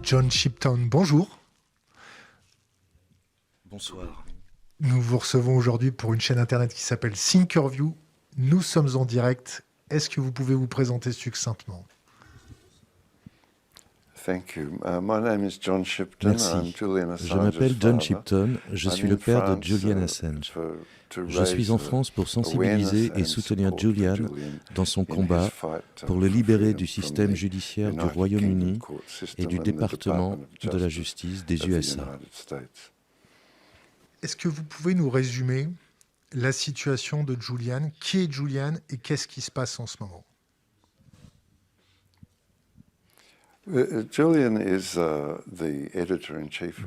John Shipton, bonjour. Bonsoir. Nous vous recevons aujourd'hui pour une chaîne internet qui s'appelle Thinkerview. Nous sommes en direct. Est-ce que vous pouvez vous présenter succinctement? Thank you. My name is John Shipton. Merci. I'm Julian Assange's Je m'appelle John father. Shipton, je suis le père de Julian Assange. Je suis en France pour sensibiliser et soutenir Julian dans son combat pour le libérer du système judiciaire du Royaume-Uni et du département de la justice des USA. Est-ce que vous pouvez nous résumer la situation de Julian? Qui est Julian et qu'est-ce qui se passe en ce moment?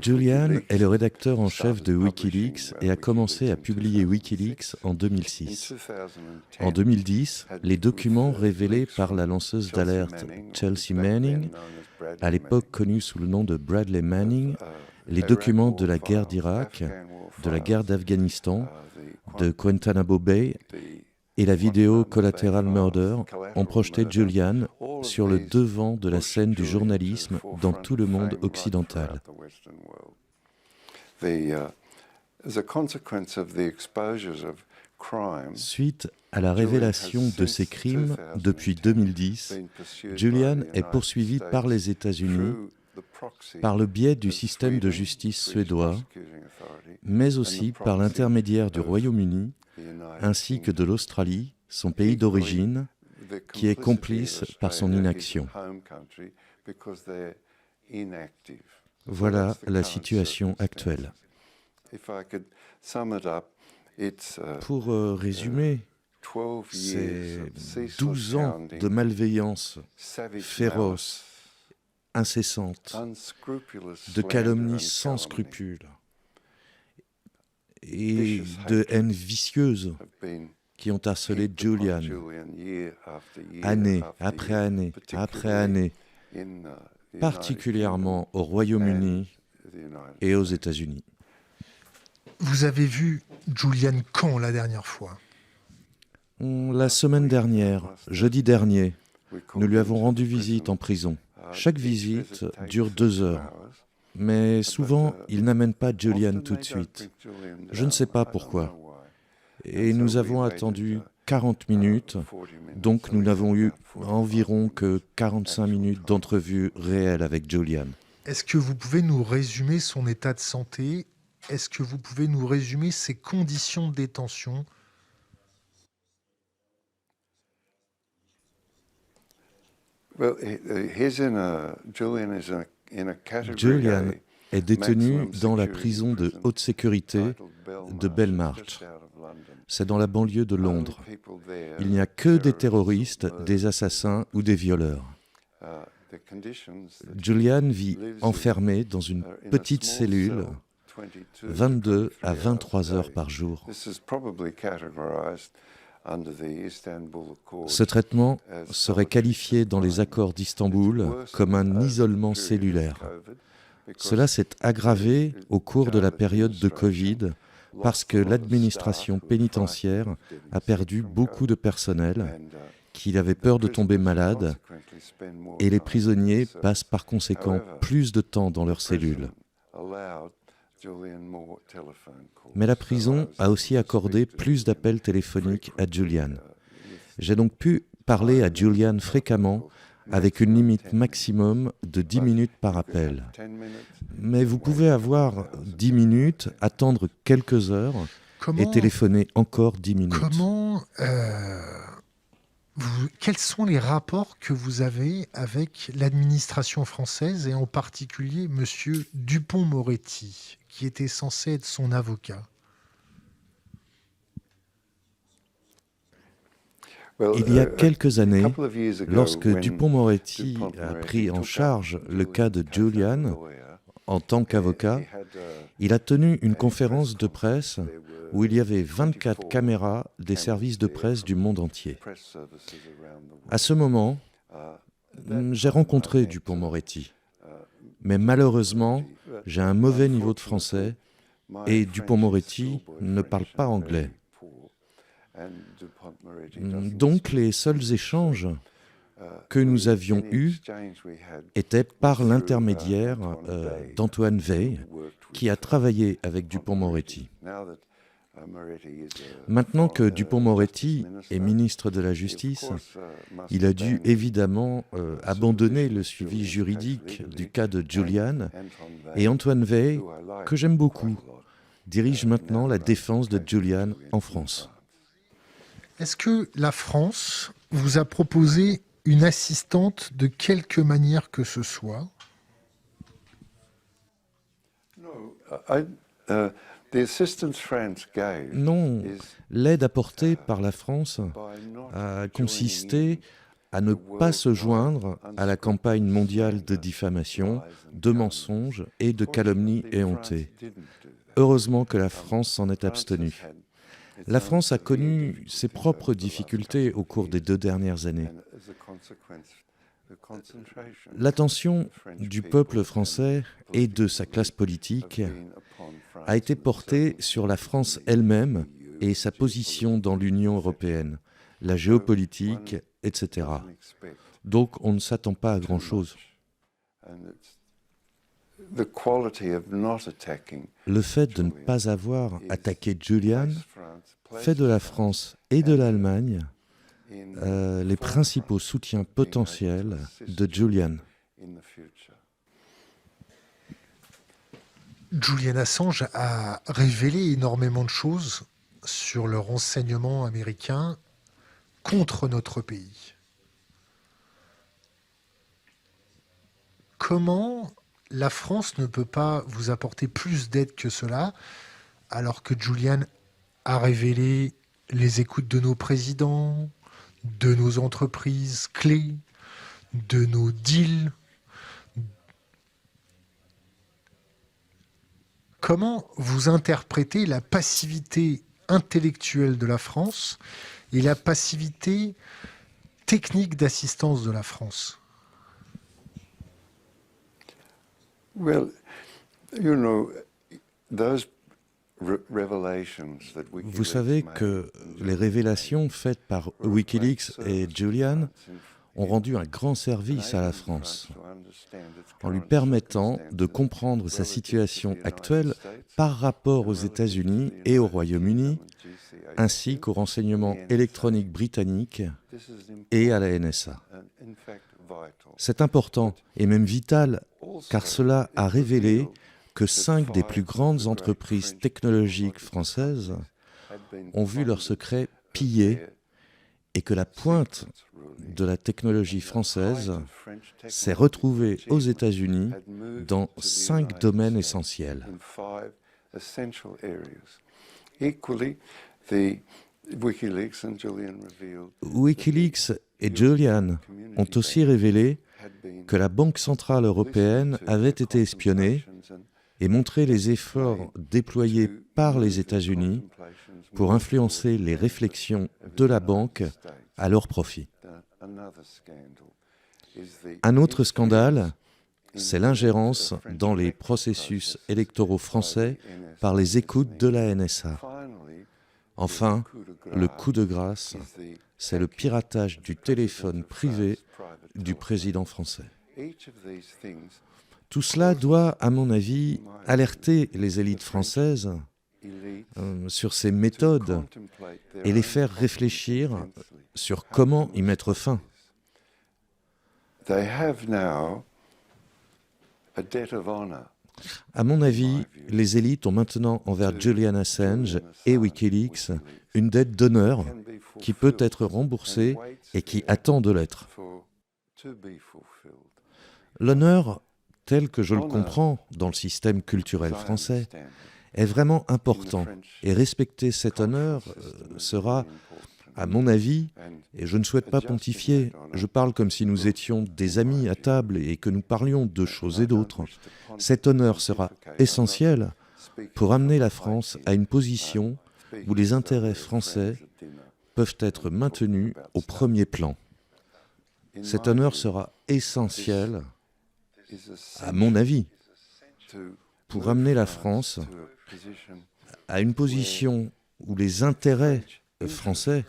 Julian est le rédacteur en chef de Wikileaks et a commencé à publier Wikileaks en 2006. En 2010, les documents révélés par la lanceuse d'alerte Chelsea Manning, à l'époque connue sous le nom de Bradley Manning, les documents de la guerre d'Irak, de la guerre d'Afghanistan, de Guantanamo Bay et la vidéo Collateral Murder ont projeté Julian sur le devant de la scène du journalisme dans tout le monde occidental. Suite à la révélation de ces crimes depuis 2010, Julian est poursuivi par les États-Unis par le biais du système de justice suédois, mais aussi par l'intermédiaire du Royaume-Uni, ainsi que de l'Australie, son pays d'origine, qui est complice par son inaction. Voilà la situation actuelle. Pour résumer, c'est 12 ans de malveillance féroce, incessante, de calomnie sans scrupules et de haine vicieuse qui ont harcelé Julian, année après année après année, particulièrement au Royaume-Uni et aux États-Unis. Vous avez vu Julian quand la dernière fois? La semaine dernière, jeudi dernier, nous lui avons rendu visite en prison. Chaque visite dure 2 heures, mais souvent, il n'amène pas Julian tout de suite. Je ne sais pas pourquoi. Et nous avons attendu 40 minutes, donc nous n'avons eu environ que 45 minutes d'entrevue réelle avec Julian. Est-ce que vous pouvez nous résumer son état de santé? Est-ce que vous pouvez nous résumer ses conditions de détention? Julian est détenu dans la prison de haute sécurité de Belmarsh. C'est dans la banlieue de Londres. Il n'y a que des terroristes, des assassins ou des violeurs. Julian vit enfermé dans une petite cellule 22 à 23 heures par jour. Ce traitement serait qualifié dans les accords d'Istanbul comme un isolement cellulaire. Cela s'est aggravé au cours de la période de Covid parce que l'administration pénitentiaire a perdu beaucoup de personnel, qu'il avait peur de tomber malade, et les prisonniers passent par conséquent plus de temps dans leurs cellules. Mais la prison a aussi accordé plus d'appels téléphoniques à Julian. J'ai donc pu parler à Julian fréquemment avec une limite maximum de 10 minutes par appel. Mais vous pouvez avoir 10 minutes, attendre quelques heures et téléphoner encore 10 minutes. Quels sont les rapports que vous avez avec l'administration française et en particulier M. Dupond-Moretti, qui était censé être son avocat? Il y a quelques années, lorsque Dupond-Moretti a pris en charge le cas de Julian en tant qu'avocat, il a tenu une conférence de presse où il y avait 24 caméras des services de presse du monde entier. À ce moment, j'ai rencontré Dupond-Moretti, mais malheureusement, j'ai un mauvais niveau de français et Dupond-Moretti ne parle pas anglais. Donc les seuls échanges que nous avions eus étaient par l'intermédiaire d'Antoine Weil, qui a travaillé avec Dupond-Moretti. Maintenant que Dupond-Moretti est ministre de la Justice, il a dû évidemment abandonner le suivi juridique du cas de Julian, et Antoine Weil, que j'aime beaucoup, dirige maintenant la défense de Julian en France. Est-ce que la France vous a proposé une assistante de quelque manière que ce soit? Non, l'aide apportée par la France a consisté à ne pas se joindre à la campagne mondiale de diffamation, de mensonges et de calomnies éhontées. Heureusement que la France s'en est abstenue. La France a connu ses propres difficultés au cours des 2 dernières années. L'attention du peuple français et de sa classe politique a été portée sur la France elle-même et sa position dans l'Union européenne, la géopolitique, etc. Donc on ne s'attend pas à grand-chose. Le fait de ne pas avoir attaqué Julian fait de la France et de l'Allemagne les principaux soutiens potentiels de Julian. Julian Assange a révélé énormément de choses sur le renseignement américain contre notre pays. Comment la France ne peut pas vous apporter plus d'aide que cela, alors que Julian a révélé les écoutes de nos présidents, de nos entreprises clés, de nos deals? Comment vous interprétez la passivité intellectuelle de la France et la passivité technique d'assistance de la France? Vous savez que les révélations faites par Wikileaks et Julian ont rendu un grand service à la France, en lui permettant de comprendre sa situation actuelle par rapport aux États-Unis et au Royaume-Uni, ainsi qu'aux renseignements électroniques britanniques et à la NSA. C'est important et même vital, car cela a révélé que 5 des plus grandes entreprises technologiques françaises ont vu leurs secrets pillés et que la pointe de la technologie française s'est retrouvée aux États-Unis dans 5 domaines essentiels. Wikileaks et Julian ont aussi révélé que la Banque centrale européenne avait été espionnée et montré les efforts déployés par les États-Unis pour influencer les réflexions de la banque à leur profit. Un autre scandale, c'est l'ingérence dans les processus électoraux français par les écoutes de la NSA. Enfin, le coup de grâce, c'est le piratage du téléphone privé du président français. Tout cela doit, à mon avis, alerter les élites françaises sur ces méthodes et les faire réfléchir sur comment y mettre fin. À mon avis, les élites ont maintenant envers Julian Assange et Wikileaks une dette d'honneur qui peut être remboursée et qui attend de l'être. L'honneur, tel que je le comprends dans le système culturel français, est vraiment important. Et respecter cet honneur sera, à mon avis, et je ne souhaite pas pontifier, je parle comme si nous étions des amis à table et que nous parlions de choses et d'autres. Cet honneur sera essentiel pour amener la France à une position où les intérêts français peuvent être maintenus au premier plan. Cet honneur sera essentiel, à mon avis, pour amener la France à une position où les intérêts français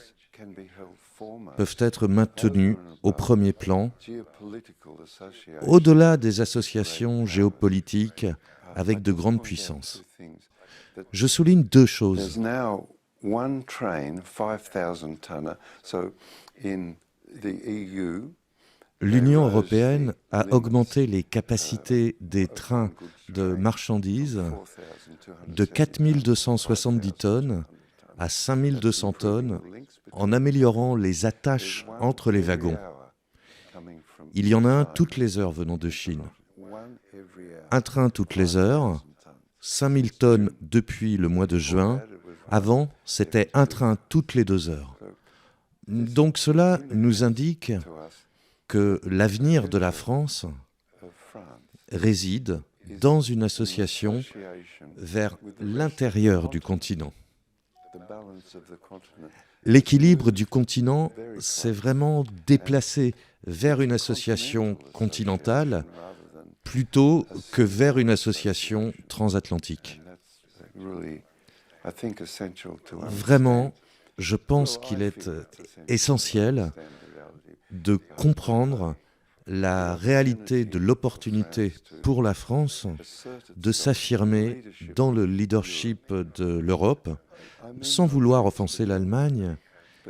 peuvent être maintenus au premier plan, au-delà des associations géopolitiques avec de grandes puissances. Je souligne deux choses. L'Union européenne a augmenté les capacités des trains de marchandises de 4 270 tonnes à 5 200 tonnes en améliorant les attaches entre les wagons. Il y en a un toutes les heures venant de Chine. Un train toutes les heures, 5 000 tonnes depuis le mois de juin. Avant, c'était un train toutes les 2 heures. Donc cela nous indique que l'avenir de la France réside dans une association vers l'intérieur du continent. L'équilibre du continent s'est vraiment déplacé vers une association continentale plutôt que vers une association transatlantique. Vraiment, je pense qu'il est essentiel de comprendre la réalité de l'opportunité pour la France de s'affirmer dans le leadership de l'Europe, sans vouloir offenser l'Allemagne,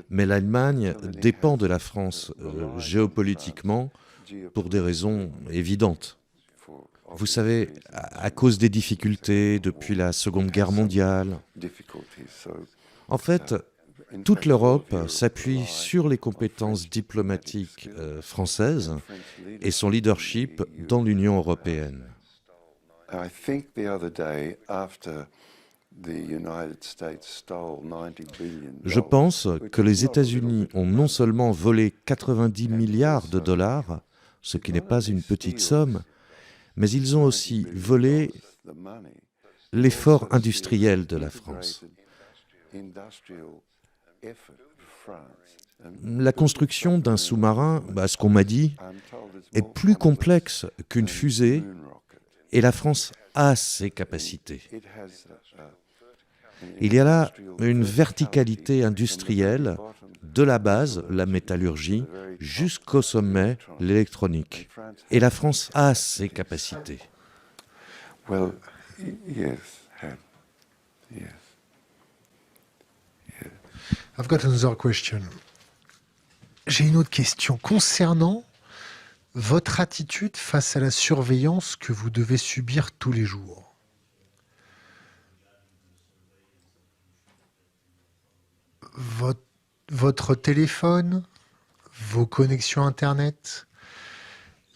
mais l'Allemagne dépend de la France géopolitiquement pour des raisons évidentes. Vous savez, à cause des difficultés depuis la Seconde Guerre mondiale. En fait, toute l'Europe s'appuie sur les compétences diplomatiques françaises et son leadership dans l'Union européenne. Je pense que les États-Unis ont non seulement volé 90 milliards de dollars, ce qui n'est pas une petite somme, mais ils ont aussi volé l'effort industriel de la France. La construction d'un sous-marin, ce qu'on m'a dit, est plus complexe qu'une fusée et la France a ses capacités. Il y a là une verticalité industrielle de la base, la métallurgie, jusqu'au sommet, l'électronique. Et la France a ses capacités. Well, yes. I've got another question. J'ai une autre question concernant votre attitude face à la surveillance que vous devez subir tous les jours. Votre téléphone, vos connexions Internet,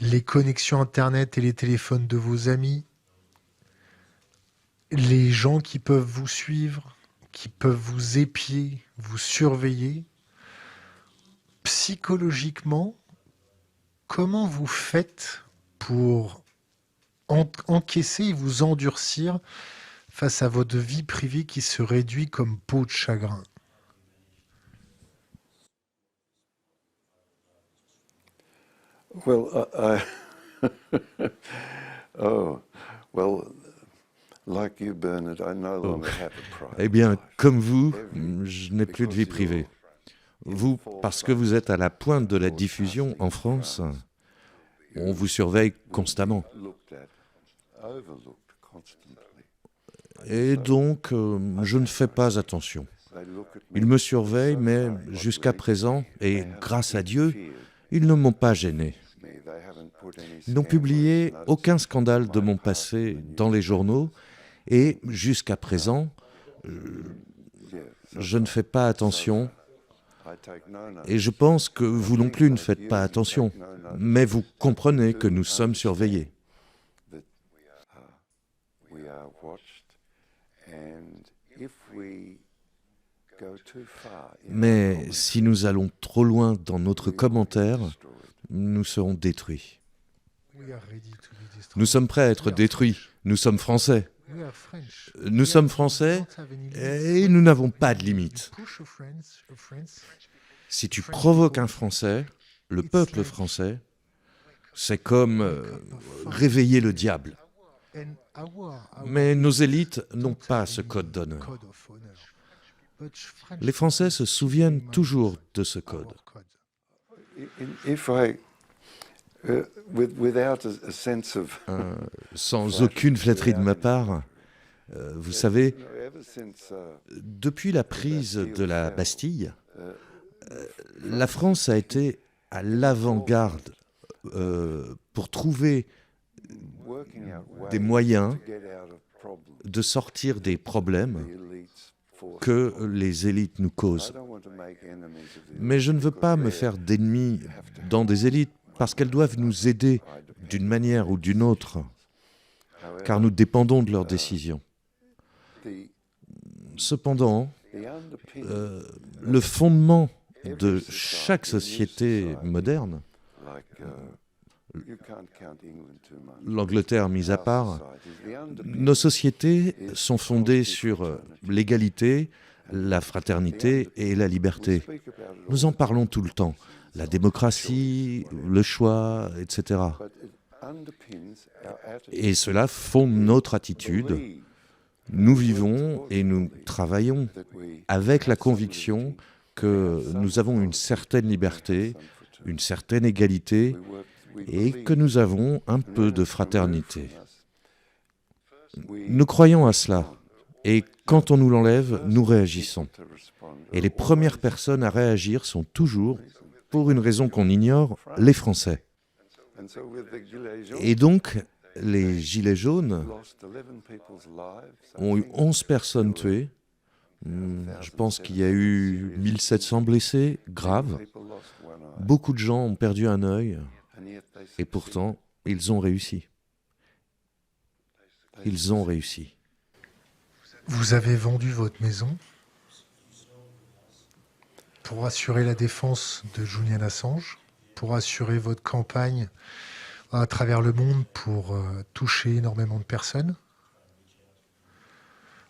les connexions Internet et les téléphones de vos amis, les gens qui peuvent vous suivre, qui peuvent vous épier, vous surveiller. Psychologiquement, comment vous faites pour encaisser et vous endurcir face à votre vie privée qui se réduit comme peau de chagrin? Well, like you, Bernard, I no longer have a private Eh bien, life. comme vous, je n'ai plus de vie privée. Vous, parce que vous êtes à la pointe de la diffusion en France, on vous surveille constamment. Et donc, je ne fais pas attention. Ils me surveillent, mais jusqu'à présent, et grâce à Dieu, ils ne m'ont pas gêné. Ils n'ont publié aucun scandale de mon passé dans les journaux, et jusqu'à présent, je ne fais pas attention. Et je pense que vous non plus ne faites pas attention, mais vous comprenez que nous sommes surveillés. Mais si nous allons trop loin dans notre commentaire, nous serons détruits. Nous sommes prêts à être détruits. Nous sommes français. Nous sommes français et nous n'avons pas de limite. Si tu provoques un Français, le peuple français, c'est comme réveiller le diable. Mais nos élites n'ont pas ce code d'honneur. Les Français se souviennent toujours de ce code. Sans aucune flatterie de ma part, vous savez, depuis la prise de la Bastille, la France a été à l'avant-garde pour trouver des moyens de sortir des problèmes que les élites nous causent. Mais je ne veux pas me faire d'ennemis dans des élites parce qu'elles doivent nous aider d'une manière ou d'une autre, car nous dépendons de leurs décisions. Cependant, le fondement de chaque société moderne, l'Angleterre mise à part, nos sociétés sont fondées sur l'égalité, la fraternité et la liberté. Nous en parlons tout le temps. La démocratie, le choix, etc. Et cela fonde notre attitude. Nous vivons et nous travaillons avec la conviction que nous avons une certaine liberté, une certaine égalité et que nous avons un peu de fraternité. Nous croyons à cela et quand on nous l'enlève, nous réagissons. Et les premières personnes à réagir sont toujours, pour une raison qu'on ignore, les Français. Et donc, les Gilets jaunes ont eu 11 personnes tuées. Je pense qu'il y a eu 1700 blessés graves. Beaucoup de gens ont perdu un œil. Et pourtant, ils ont réussi. Ils ont réussi. Vous avez vendu votre maison pour assurer la défense de Julian Assange, pour assurer votre campagne à travers le monde pour toucher énormément de personnes.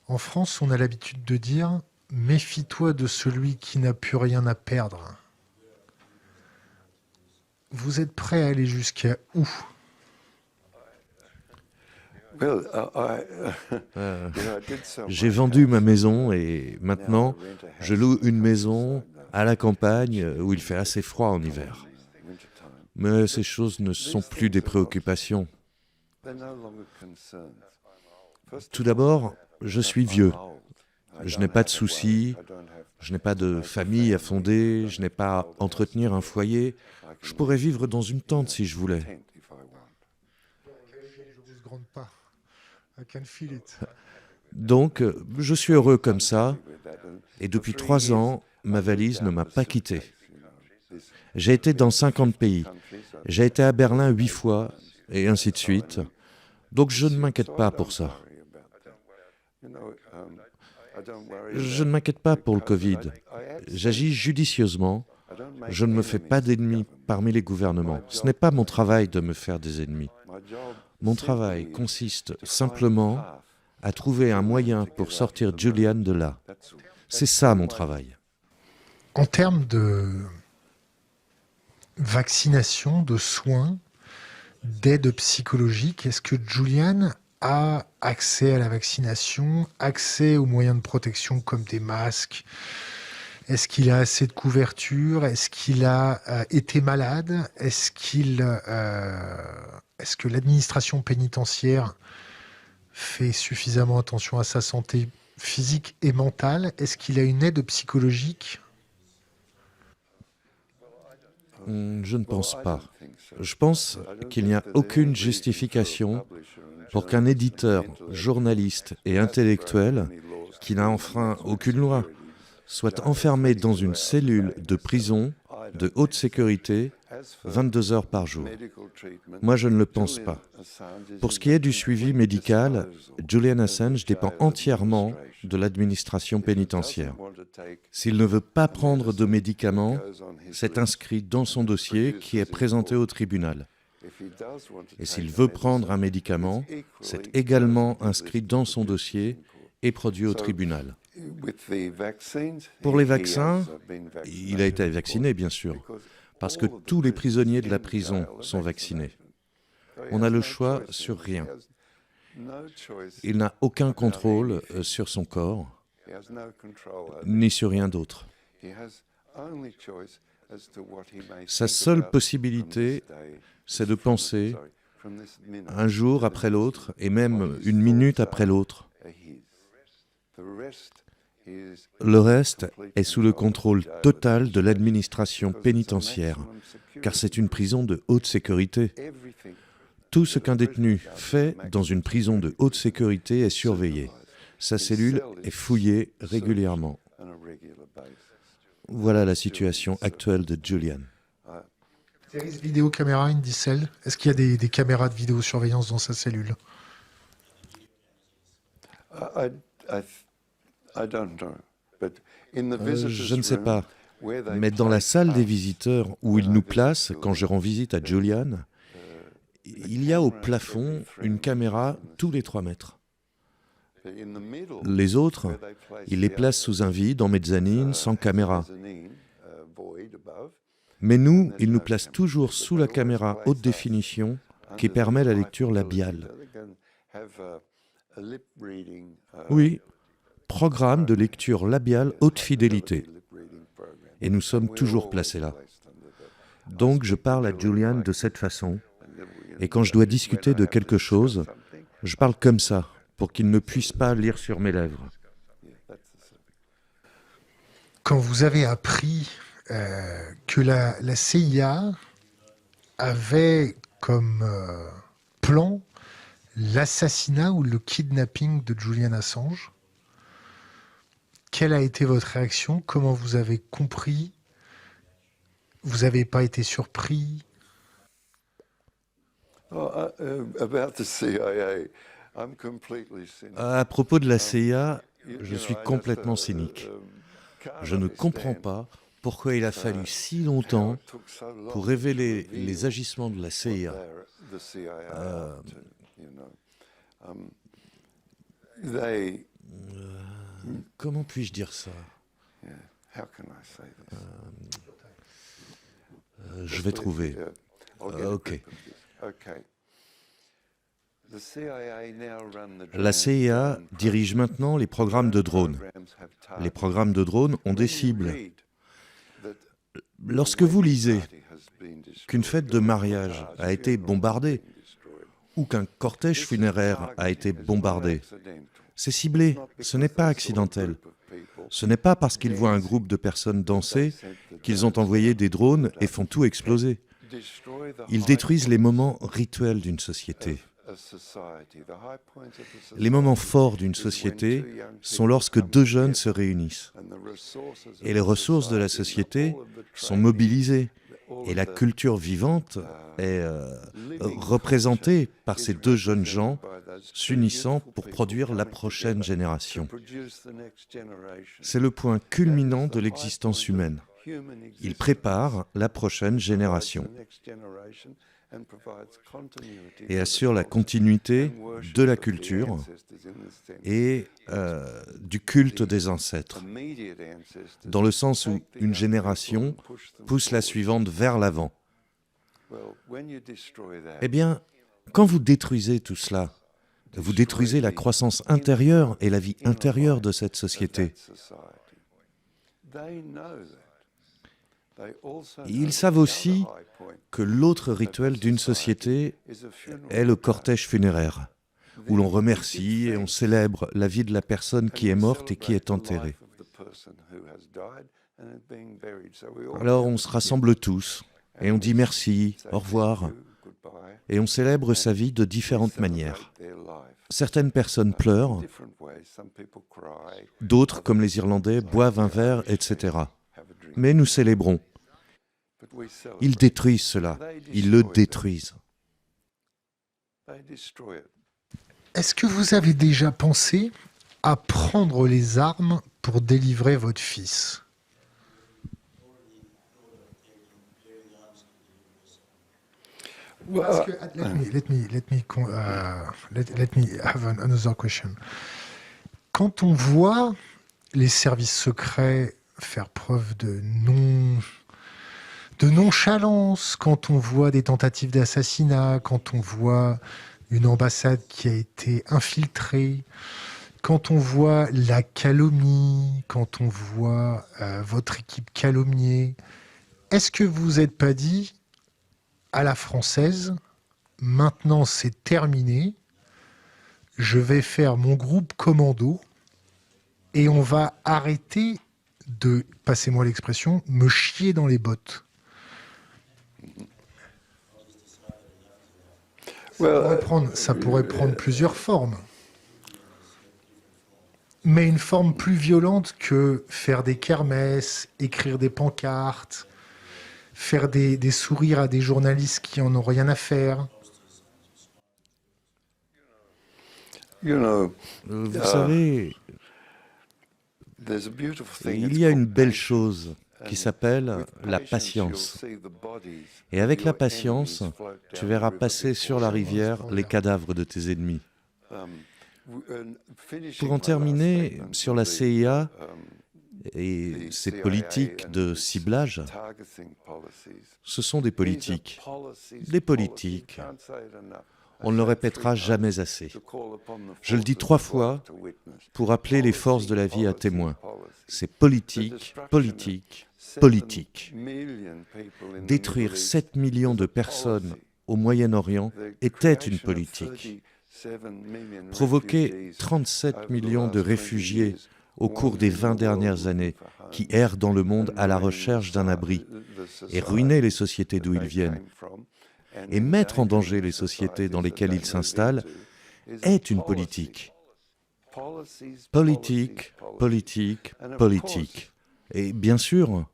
En France, on a l'habitude de dire « Méfie-toi de celui qui n'a plus rien à perdre ». Vous êtes prêt à aller jusqu'à où ? J'ai vendu ma maison et maintenant je loue une maison à la campagne où il fait assez froid en hiver. Mais ces choses ne sont plus des préoccupations. Tout d'abord, je suis vieux. Je n'ai pas de soucis, je n'ai pas de famille à fonder, je n'ai pas à entretenir un foyer. Je pourrais vivre dans une tente si je voulais. Donc, je suis heureux comme ça. Et depuis 3 ans, ma valise ne m'a pas quitté. J'ai été dans 50 pays. J'ai été à Berlin 8 fois, et ainsi de suite. Donc je ne m'inquiète pas pour ça. Je ne m'inquiète pas pour le Covid. J'agis judicieusement. Je ne me fais pas d'ennemis parmi les gouvernements. Ce n'est pas mon travail de me faire des ennemis. Mon travail consiste simplement à trouver un moyen pour sortir Julian de là. C'est ça mon travail. En termes de vaccination, de soins, d'aide psychologique, est-ce que Julian a accès à la vaccination, accès aux moyens de protection comme des masques ? Est-ce qu'il a assez de couverture ? Est-ce qu'il a été malade ? Est-ce que l'administration pénitentiaire fait suffisamment attention à sa santé physique et mentale ? Est-ce qu'il a une aide psychologique ? Je ne pense pas. Je pense qu'il n'y a aucune justification pour qu'un éditeur, journaliste et intellectuel, qui n'a enfreint aucune loi, soit enfermé dans une cellule de prison de haute sécurité 22 heures par jour. Moi, je ne le pense pas. Pour ce qui est du suivi médical, Julian Assange dépend entièrement de l'administration pénitentiaire. S'il ne veut pas prendre de médicaments, c'est inscrit dans son dossier qui est présenté au tribunal. Et s'il veut prendre un médicament, c'est également inscrit dans son dossier et produit au tribunal. Pour les vaccins, il a été vacciné, bien sûr, parce que tous les prisonniers de la prison sont vaccinés. On a le choix sur rien. Il n'a aucun contrôle sur son corps, ni sur rien d'autre. Sa seule possibilité, c'est de penser un jour après l'autre, et même une minute après l'autre. Le reste est sous le contrôle total de l'administration pénitentiaire, car c'est une prison de haute sécurité. Tout ce qu'un détenu fait dans une prison de haute sécurité est surveillé. Sa cellule est fouillée régulièrement. Voilà la situation actuelle de Julian. Vidéo caméra, Indicel. Est-ce qu'il y a des caméras de vidéosurveillance dans sa cellule? Je ne sais pas, mais dans la salle des visiteurs où ils nous placent quand je rends visite à Julian, il y a au plafond une caméra tous les 3 mètres. Les autres, ils les placent sous un vide en mezzanine sans caméra. Mais nous, ils nous placent toujours sous la caméra haute définition qui permet la lecture labiale. Oui, programme de lecture labiale haute fidélité. Et nous sommes toujours placés là. Donc je parle à Julian de cette façon. Et quand je dois discuter de quelque chose, je parle comme ça, pour qu'il ne puisse pas lire sur mes lèvres. Quand vous avez appris que la CIA avait comme plan l'assassinat ou le kidnapping de Julian Assange, quelle a été votre réaction? Comment vous avez compris? Vous n'avez pas été surpris? À propos de la CIA, je suis complètement cynique. Je ne comprends pas pourquoi il a fallu si longtemps pour révéler les agissements de la CIA. Comment puis-je dire ça? Je vais trouver. Ok. La CIA dirige maintenant les programmes de drones. Les programmes de drones ont des cibles. Lorsque vous lisez qu'une fête de mariage a été bombardée ou qu'un cortège funéraire a été bombardé, c'est ciblé, ce n'est pas accidentel. Ce n'est pas parce qu'ils voient un groupe de personnes danser qu'ils ont envoyé des drones et font tout exploser. Ils détruisent les moments rituels d'une société. Les moments forts d'une société sont lorsque 2 jeunes se réunissent. Et les ressources de la société sont mobilisées. Et la culture vivante est représentée par ces 2 jeunes gens s'unissant pour produire la prochaine génération. C'est le point culminant de l'existence humaine. Il prépare la prochaine génération et assure la continuité de la culture et du culte des ancêtres, dans le sens où une génération pousse la suivante vers l'avant. Eh bien, quand vous détruisez tout cela, vous détruisez la croissance intérieure et la vie intérieure de cette société. Ils savent aussi que l'autre rituel d'une société est le cortège funéraire, où l'on remercie et on célèbre la vie de la personne qui est morte et qui est enterrée. Alors on se rassemble tous et on dit merci, au revoir, et on célèbre sa vie de différentes manières. Certaines personnes pleurent, d'autres, comme les Irlandais, boivent un verre, etc. Mais nous célébrons. Ils détruisent cela, ils le détruisent. Est-ce que vous avez déjà pensé à prendre les armes pour délivrer votre fils? Parce que, let me have another question. Quand on voit les services secrets faire preuve de nonchalance, quand on voit des tentatives d'assassinat, quand on voit une ambassade qui a été infiltrée, quand on voit la calomnie, quand on voit votre équipe calomniée, est-ce que vous vous êtes pas dit, à la française, maintenant c'est terminé, je vais faire mon groupe commando et on va arrêter de, passez-moi l'expression, me chier dans les bottes? Ça pourrait prendre plusieurs formes. Mais une forme plus violente que faire des kermesses, écrire des pancartes, faire des sourires à des journalistes qui en ont rien à faire. Vous savez, il y a une belle chose qui s'appelle la patience. Et avec la patience, tu verras passer sur la rivière les cadavres de tes ennemis. Pour en terminer sur la CIA et ses politiques de ciblage, ce sont des politiques. Des politiques. On ne le répétera jamais assez. Je le dis 3 fois pour appeler les forces de la vie à témoin. C'est politique, politique, politique. Détruire 7 millions de personnes au Moyen-Orient était une politique. Provoquer 37 millions de réfugiés au cours des 20 dernières années qui errent dans le monde à la recherche d'un abri et ruiner les sociétés d'où ils viennent et mettre en danger les sociétés dans lesquelles ils s'installent est une politique. Politique, politique, politique. Et bien sûr,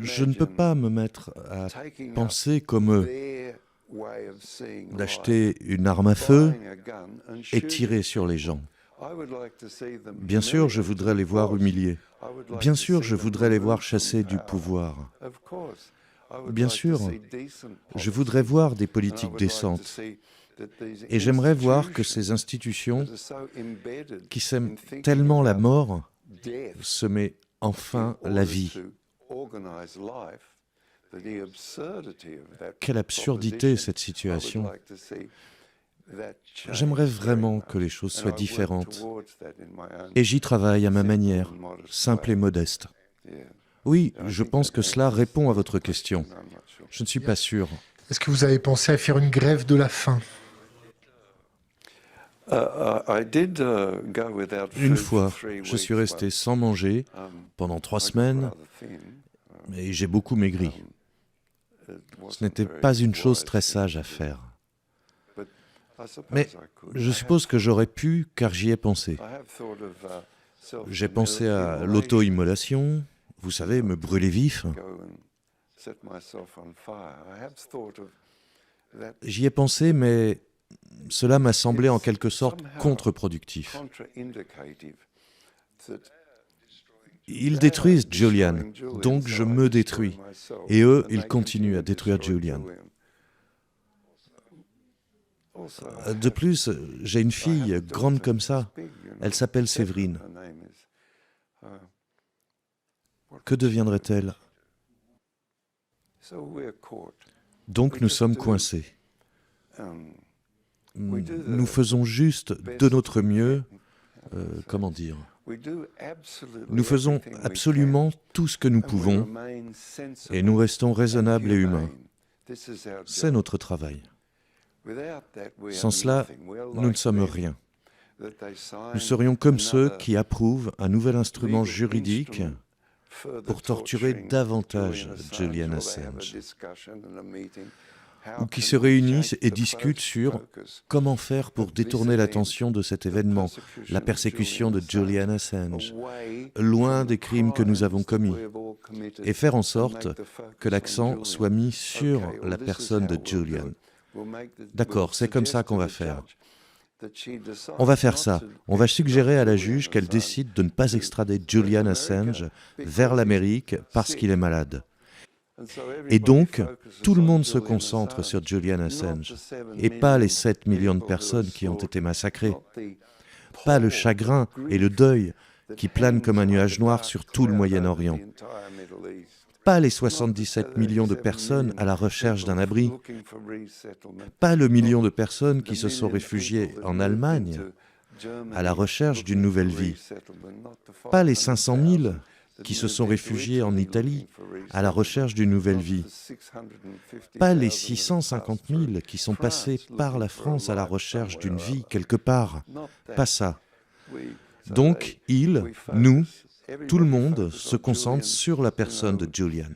je ne peux pas me mettre à penser comme eux, d'acheter une arme à feu et tirer sur les gens. Bien sûr, je voudrais les voir humiliés. Bien sûr, je voudrais les voir chassés du pouvoir. Bien sûr, je voudrais voir des politiques décentes. Et j'aimerais voir que ces institutions, qui sèment tellement la mort, semaient enfin la vie. Quelle absurdité cette situation. J'aimerais vraiment que les choses soient différentes. Et j'y travaille à ma manière, simple et modeste. Oui, je pense que cela répond à votre question. Je ne suis pas sûr. Est-ce que vous avez pensé à faire une grève de la faim? Une fois, je suis resté sans manger pendant 3 semaines et j'ai beaucoup maigri. Ce n'était pas une chose très sage à faire. Mais je suppose que j'aurais pu, car j'y ai pensé. J'ai pensé à l'auto-immolation, vous savez, me brûler vif. J'y ai pensé, mais cela m'a semblé en quelque sorte contre-productif. Ils détruisent Julian, donc je me détruis. Et eux, ils continuent à détruire Julian. De plus, j'ai une fille grande comme ça. Elle s'appelle Séverine. Que deviendrait-elle? Donc nous sommes coincés. Nous faisons juste de notre mieux, comment dire? Nous faisons absolument tout ce que nous pouvons et nous restons raisonnables et humains. C'est notre travail. Sans cela, nous ne sommes rien. Nous serions comme ceux qui approuvent un nouvel instrument juridique pour torturer davantage Julian Assange, ou qui se réunissent et discutent sur comment faire pour détourner l'attention de cet événement, la persécution de Julian Assange, loin des crimes que nous avons commis, et faire en sorte que l'accent soit mis sur la personne de Julian. D'accord, c'est comme ça qu'on va faire. On va faire ça. On va suggérer à la juge qu'elle décide de ne pas extrader Julian Assange vers l'Amérique parce qu'il est malade. Et donc, tout le monde se concentre sur Julian Assange, et pas les 7 millions de personnes qui ont été massacrées, pas le chagrin et le deuil qui planent comme un nuage noir sur tout le Moyen-Orient. Pas les 77 millions de personnes à la recherche d'un abri, pas le million de personnes qui se sont réfugiées en Allemagne à la recherche d'une nouvelle vie, pas les 500 000 qui se sont réfugiés en Italie à la recherche d'une nouvelle vie, pas les 650 000 qui sont passés par la France à la recherche d'une vie quelque part, pas ça. Donc, nous, tout le monde se concentre sur la personne de Julian.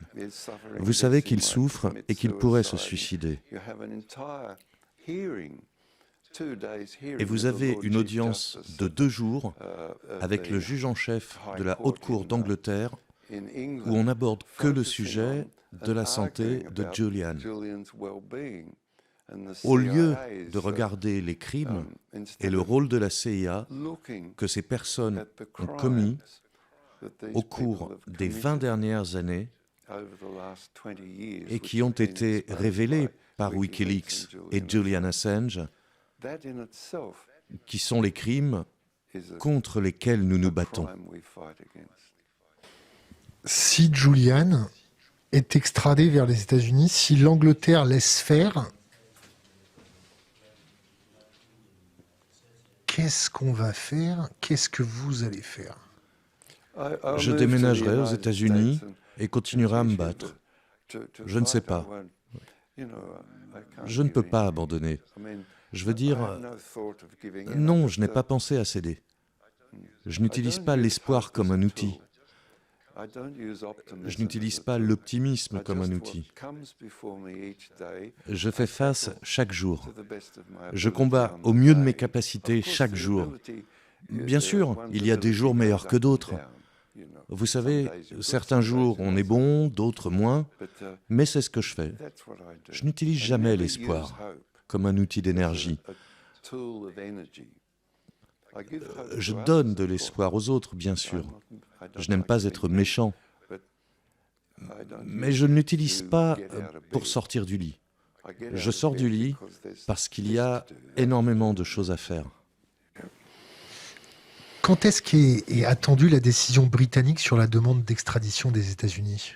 Vous savez qu'il souffre et qu'il pourrait se suicider. Et vous avez une audience de 2 jours avec le juge en chef de la Haute Cour d'Angleterre où on n'aborde que le sujet de la santé de Julian. Au lieu de regarder les crimes et le rôle de la CIA que ces personnes ont commis au cours des 20 dernières années et qui ont été révélés par Wikileaks et Julian Assange, qui sont les crimes contre lesquels nous nous battons. Si Julian est extradé vers les États-Unis, si l'Angleterre laisse faire, qu'est-ce qu'on va faire? Qu'est-ce que vous allez faire? Je déménagerai aux États-Unis et continuerai à me battre. Je ne sais pas. Je ne peux pas abandonner. Je veux dire, non, je n'ai pas pensé à céder. Je n'utilise pas l'espoir comme un outil. Je n'utilise pas l'optimisme comme un outil. Je fais face chaque jour. Je combats au mieux de mes capacités chaque jour. Bien sûr, il y a des jours meilleurs que d'autres. Vous savez, certains jours on est bon, d'autres moins, mais c'est ce que je fais. Je n'utilise jamais l'espoir comme un outil d'énergie. Je donne de l'espoir aux autres, bien sûr. Je n'aime pas être méchant, mais je ne l'utilise pas pour sortir du lit. Je sors du lit parce qu'il y a énormément de choses à faire. Quand est-ce qu'est attendue la décision britannique sur la demande d'extradition des États-Unis?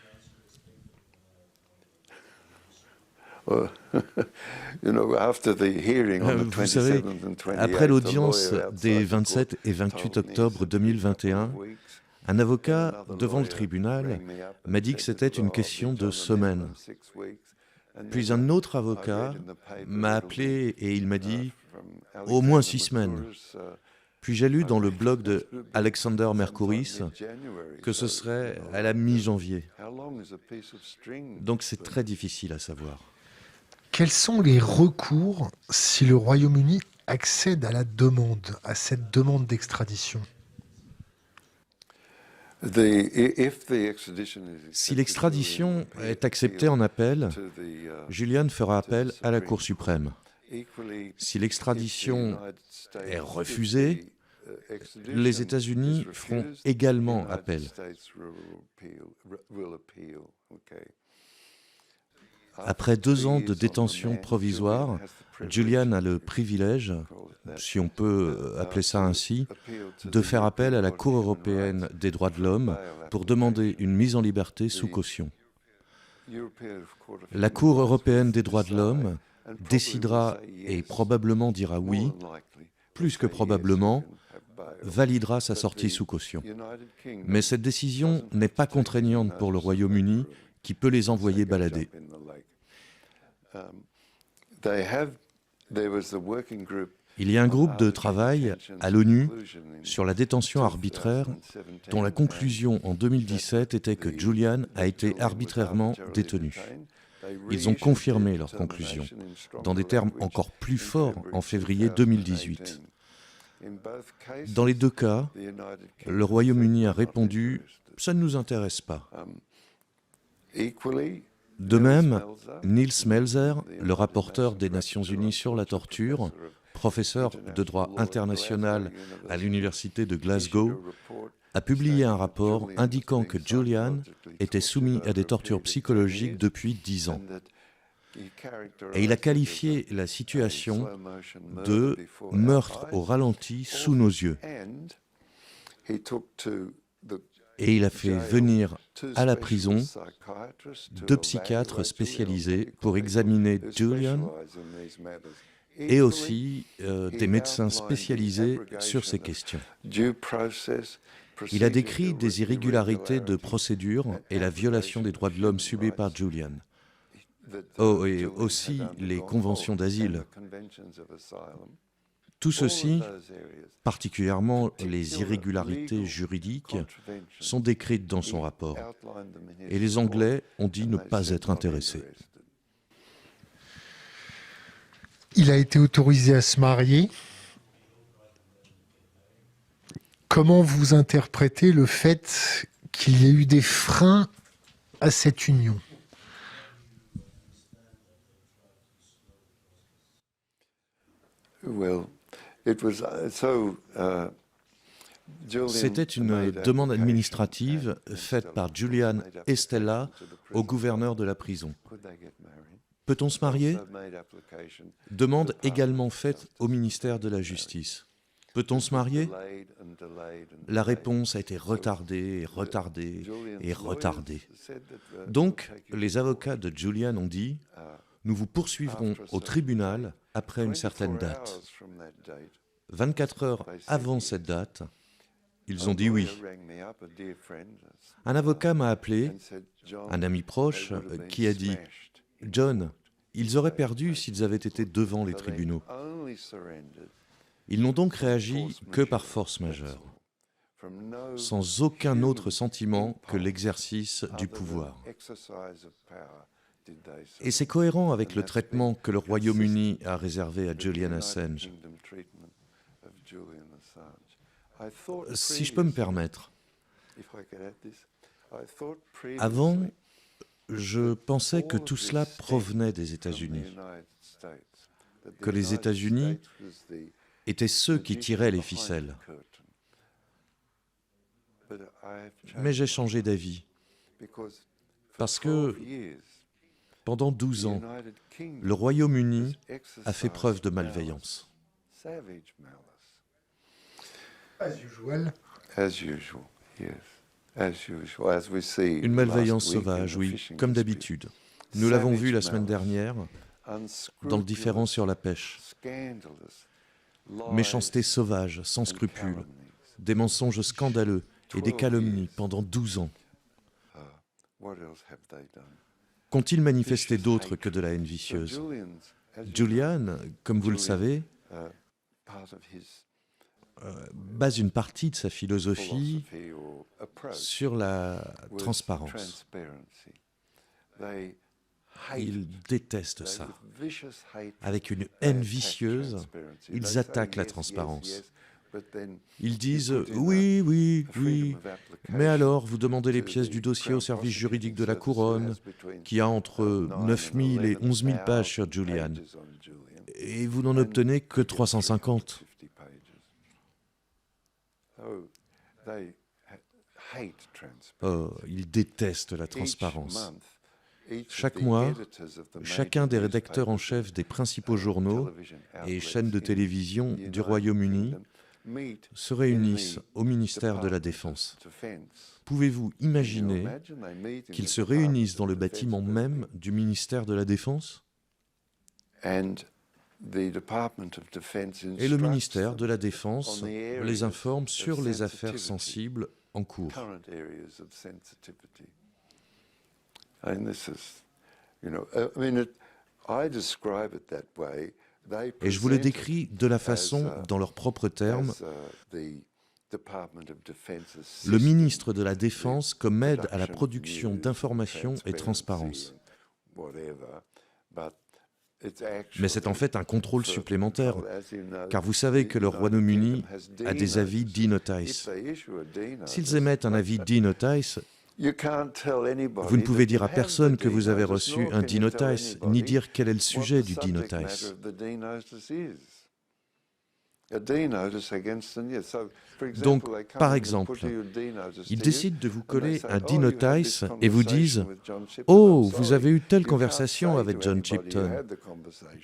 Vous savez, après l'audience des 27 et 28 octobre 2021, un avocat devant le tribunal m'a dit que c'était une question de semaines. Puis un autre avocat m'a appelé et il m'a dit « au moins 6 semaines ». Puis j'ai lu dans le blog de Alexander Mercouris que ce serait à la mi-janvier. Donc c'est très difficile à savoir. Quels sont les recours si le Royaume-Uni accède à à cette demande d'extradition? Si l'extradition est acceptée en appel, Julian fera appel à la Cour suprême. Si l'extradition est refusée, les États-Unis feront également appel. Après 2 ans de détention provisoire, Julian a le privilège, si on peut appeler ça ainsi, de faire appel à la Cour européenne des droits de l'homme pour demander une mise en liberté sous caution. La Cour européenne des droits de l'homme décidera et probablement dira oui, plus que probablement, validera sa sortie sous caution. Mais cette décision n'est pas contraignante pour le Royaume-Uni qui peut les envoyer balader. Il y a un groupe de travail à l'ONU sur la détention arbitraire dont la conclusion en 2017 était que Julian a été arbitrairement détenu. Ils ont confirmé leur conclusion, dans des termes encore plus forts, en février 2018. Dans les 2 cas, le Royaume-Uni a répondu « ça ne nous intéresse pas ». De même, Nils Melzer, le rapporteur des Nations Unies sur la torture, professeur de droit international à l'université de Glasgow, a publié un rapport indiquant que Julian était soumis à des tortures psychologiques depuis 10 ans. Et il a qualifié la situation de meurtre au ralenti sous nos yeux. Et il a fait venir à la prison 2 psychiatres spécialisés pour examiner Julian et aussi des médecins spécialisés sur ces questions. Il a décrit des irrégularités de procédure et la violation des droits de l'homme subie par Julian. Oh, et aussi les conventions d'asile. Tout ceci, particulièrement les irrégularités juridiques, sont décrites dans son rapport. Et les Anglais ont dit ne pas être intéressés. Il a été autorisé à se marier. Comment vous interprétez le fait qu'il y ait eu des freins à cette union ? C'était une demande administrative faite par Julian et Stella au gouverneur de la prison. Peut-on se marier ? Demande également faite au ministère de la Justice. Peut-on se marier ? La réponse a été retardée, retardée et retardée. Donc, les avocats de Julian ont dit « Nous vous poursuivrons au tribunal après une certaine date. » 24 heures avant cette date, ils ont dit oui. Un avocat m'a appelé, un ami proche, qui a dit « John, ils auraient perdu s'ils avaient été devant les tribunaux. » Ils n'ont donc réagi que par force majeure, sans aucun autre sentiment que l'exercice du pouvoir. Et c'est cohérent avec le traitement que le Royaume-Uni a réservé à Julian Assange. Si je peux me permettre, avant, je pensais que tout cela provenait des États-Unis, que les États-Unis étaient ceux qui tiraient les ficelles. Mais j'ai changé d'avis, parce que pendant 12 ans, le Royaume-Uni a fait preuve de malveillance. Une malveillance sauvage, oui, comme d'habitude. Nous l'avons vu la semaine dernière dans le différend sur la pêche. Méchanceté sauvage, sans scrupules, des mensonges scandaleux et des calomnies pendant 12 ans. Qu'ont-ils manifesté d'autre que de la haine vicieuse ? Julian, comme vous le savez, base une partie de sa philosophie sur la transparence. Ils détestent ça. Avec une haine vicieuse, ils attaquent la transparence. Ils disent « oui, oui, oui, mais alors vous demandez les pièces du dossier au service juridique de la Couronne, qui a entre 9 000 et 11 000 pages sur Julian, et vous n'en obtenez que 350. » Oh, ils détestent la transparence. Chaque mois, chacun des rédacteurs en chef des principaux journaux et chaînes de télévision du Royaume-Uni se réunissent au ministère de la Défense. Pouvez-vous imaginer qu'ils se réunissent dans le bâtiment même du ministère de la Défense ? Et le ministère de la Défense les informe sur les affaires sensibles en cours. Et je vous le décris de la façon, dans leurs propres termes, le ministre de la Défense comme aide à la production d'informations et transparence. Mais c'est en fait un contrôle supplémentaire, car vous savez que le Royaume-Uni a des avis D-Notice. S'ils émettent un avis D-Notice, vous ne pouvez dire à personne que vous avez reçu un D-Notice, ni dire quel est le sujet du D-Notice. Donc, par exemple, ils décident de vous coller un D-Notice et vous disent « Oh, vous avez eu telle conversation avec John Chipton.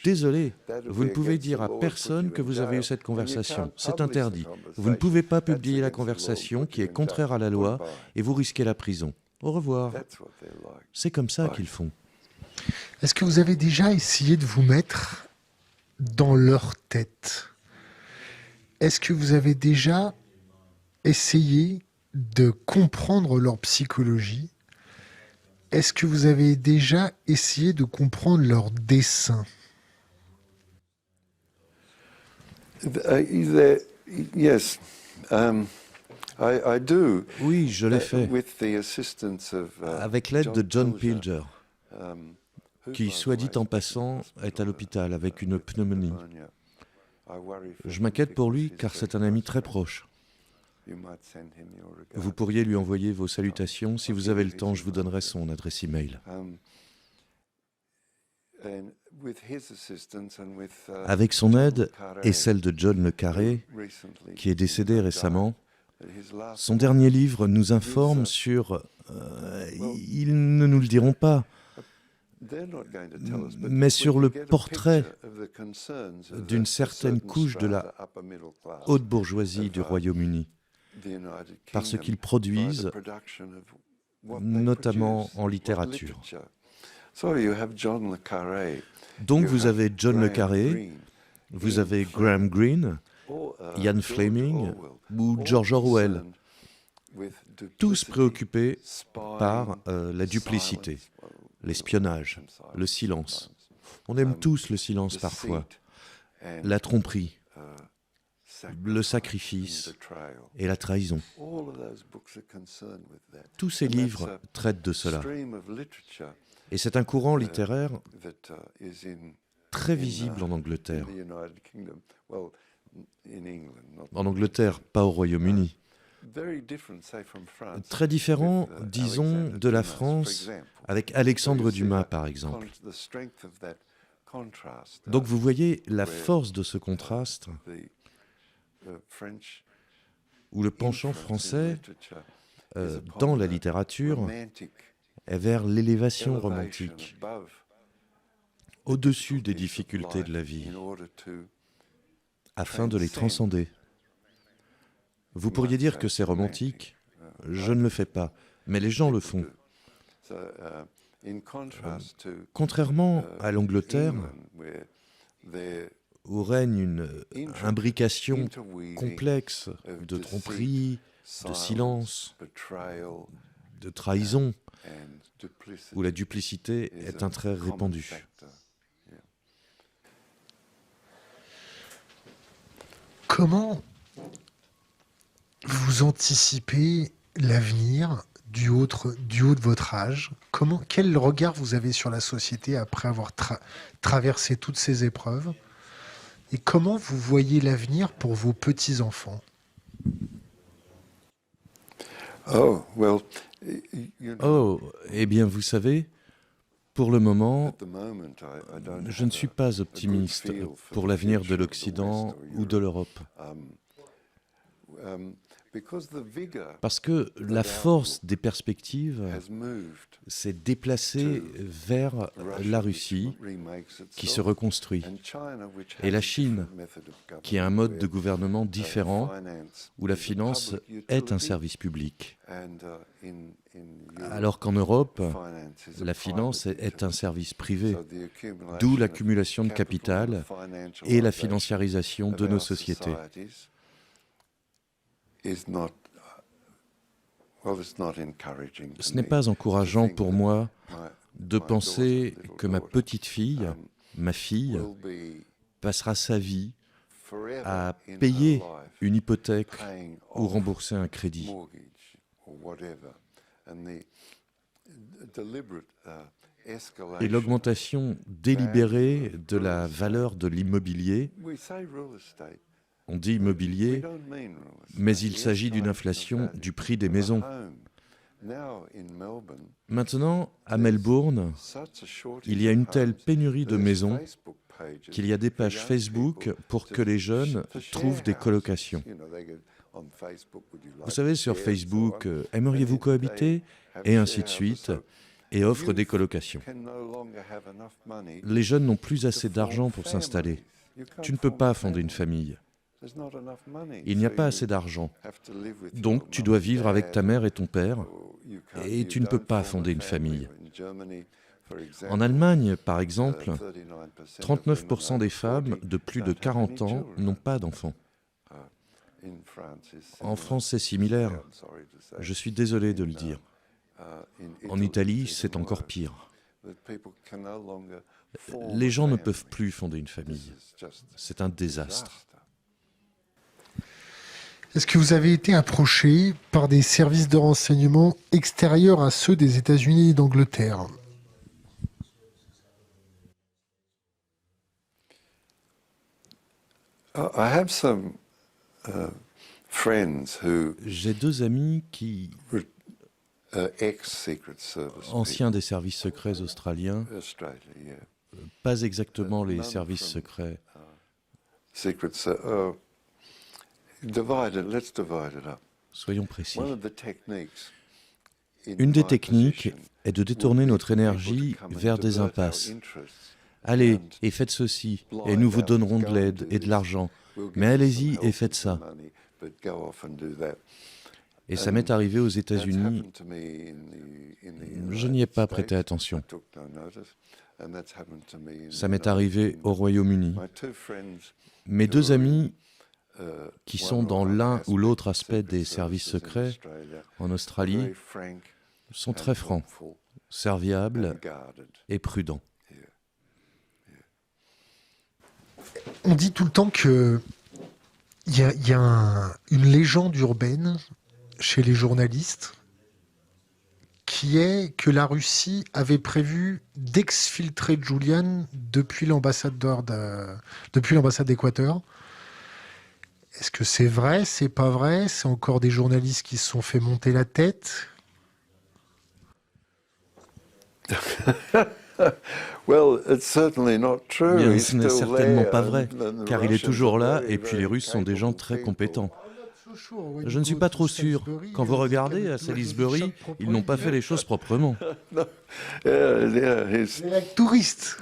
Désolé, vous ne pouvez dire à personne que vous avez eu cette conversation. C'est interdit. Vous ne pouvez pas publier la conversation qui est contraire à la loi et vous risquez la prison. Au revoir. » C'est comme ça qu'ils font. Est-ce que vous avez déjà essayé de vous mettre dans leur tête? Est-ce que vous avez déjà essayé de comprendre leur psychologie? Est-ce que vous avez déjà essayé de comprendre leurs desseins? Yes, I do. Oui, je l'ai fait, With the assistance of, avec l'aide de John Pilger, Pilger, qui, soit dit en passant, est à l'hôpital avec une pneumonie. Je m'inquiète pour lui car c'est un ami très proche. Vous pourriez lui envoyer vos salutations. Si vous avez le temps, je vous donnerai son adresse email. Avec son aide et celle de John le Carré, qui est décédé récemment, son dernier livre nous informe sur... ils ne nous le diront pas, mais sur le portrait d'une certaine couche de la haute bourgeoisie du Royaume-Uni, parce qu'ils produisent, notamment en littérature. Donc vous avez John le Carré, vous avez Graham Greene, Ian Fleming ou George Orwell, tous préoccupés par la duplicité, l'espionnage, le silence. On aime tous le silence parfois, la tromperie, le sacrifice et la trahison. Tous ces livres traitent de cela. Et c'est un courant littéraire très visible en Angleterre. En Angleterre, pas au Royaume-Uni. Très différent, disons, de la France avec Alexandre Dumas, par exemple. Donc vous voyez la force de ce contraste, où le penchant français dans la littérature est vers l'élévation romantique, au-dessus des difficultés de la vie, afin de les transcender. Vous pourriez dire que c'est romantique, je ne le fais pas, mais les gens le font. Contrairement à l'Angleterre, où règne une imbrication complexe de tromperie, de silence, de trahison, où la duplicité est un trait répandu. Comment vous anticipez l'avenir du haut de votre âge? Quel regard vous avez sur la société après avoir traversé toutes ces épreuves? Et comment vous voyez l'avenir pour vos petits-enfants? Oh, eh bien, vous savez, pour le moment, je ne suis pas optimiste pour l'avenir de l'Occident ou de l'Europe. Parce que la force des perspectives s'est déplacée vers la Russie, qui se reconstruit, et la Chine, qui a un mode de gouvernement différent, où la finance est un service public. Alors qu'en Europe, la finance est un service privé, d'où l'accumulation de capital et la financiarisation de nos sociétés. Ce n'est pas encourageant pour moi de penser que ma petite fille, ma fille, passera sa vie à payer une hypothèque ou rembourser un crédit. Et l'augmentation délibérée de la valeur de l'immobilier, on dit immobilier, mais il s'agit d'une inflation du prix des maisons. Maintenant, à Melbourne, il y a une telle pénurie de maisons qu'il y a des pages Facebook pour que les jeunes trouvent des colocations. Vous savez, sur Facebook, aimeriez-vous cohabiter? Et ainsi de suite, et offrent des colocations. Les jeunes n'ont plus assez d'argent pour s'installer. Tu ne peux pas fonder une famille. Il n'y a pas assez d'argent. Donc tu dois vivre avec ta mère et ton père, et tu ne peux pas fonder une famille. En Allemagne, par exemple, 39% des femmes de plus de 40 ans n'ont pas d'enfants. En France, c'est similaire. Je suis désolé de le dire. En Italie, c'est encore pire. Les gens ne peuvent plus fonder une famille. C'est un désastre. Est-ce que vous avez été approché par des services de renseignement extérieurs à ceux des États-Unis et d'Angleterre? J'ai deux amis qui, anciens des services secrets australiens, pas exactement les services secrets. Soyons précis. Une des techniques est de détourner notre énergie vers des impasses. Allez, et faites ceci, et nous vous donnerons de l'aide et de l'argent. Mais allez-y et faites ça. Et ça m'est arrivé aux États-Unis. Je n'y ai pas prêté attention. Ça m'est arrivé au Royaume-Uni. Mes deux amis, qui sont dans l'un ou l'autre aspect des services secrets en Australie, sont très francs, serviables et prudents. On dit tout le temps qu'il y a une légende urbaine chez les journalistes qui est que la Russie avait prévu d'exfiltrer Julian depuis l'ambassade d'Équateur. Est-ce que c'est vrai, c'est pas vrai? C'est encore des journalistes qui se sont fait monter la tête? Bien, ce n'est certainement pas vrai, car il est toujours là, et puis les Russes sont des gens très compétents. Je ne suis pas trop sûr. Quand vous regardez à Salisbury, ils n'ont pas fait les choses proprement. Touriste.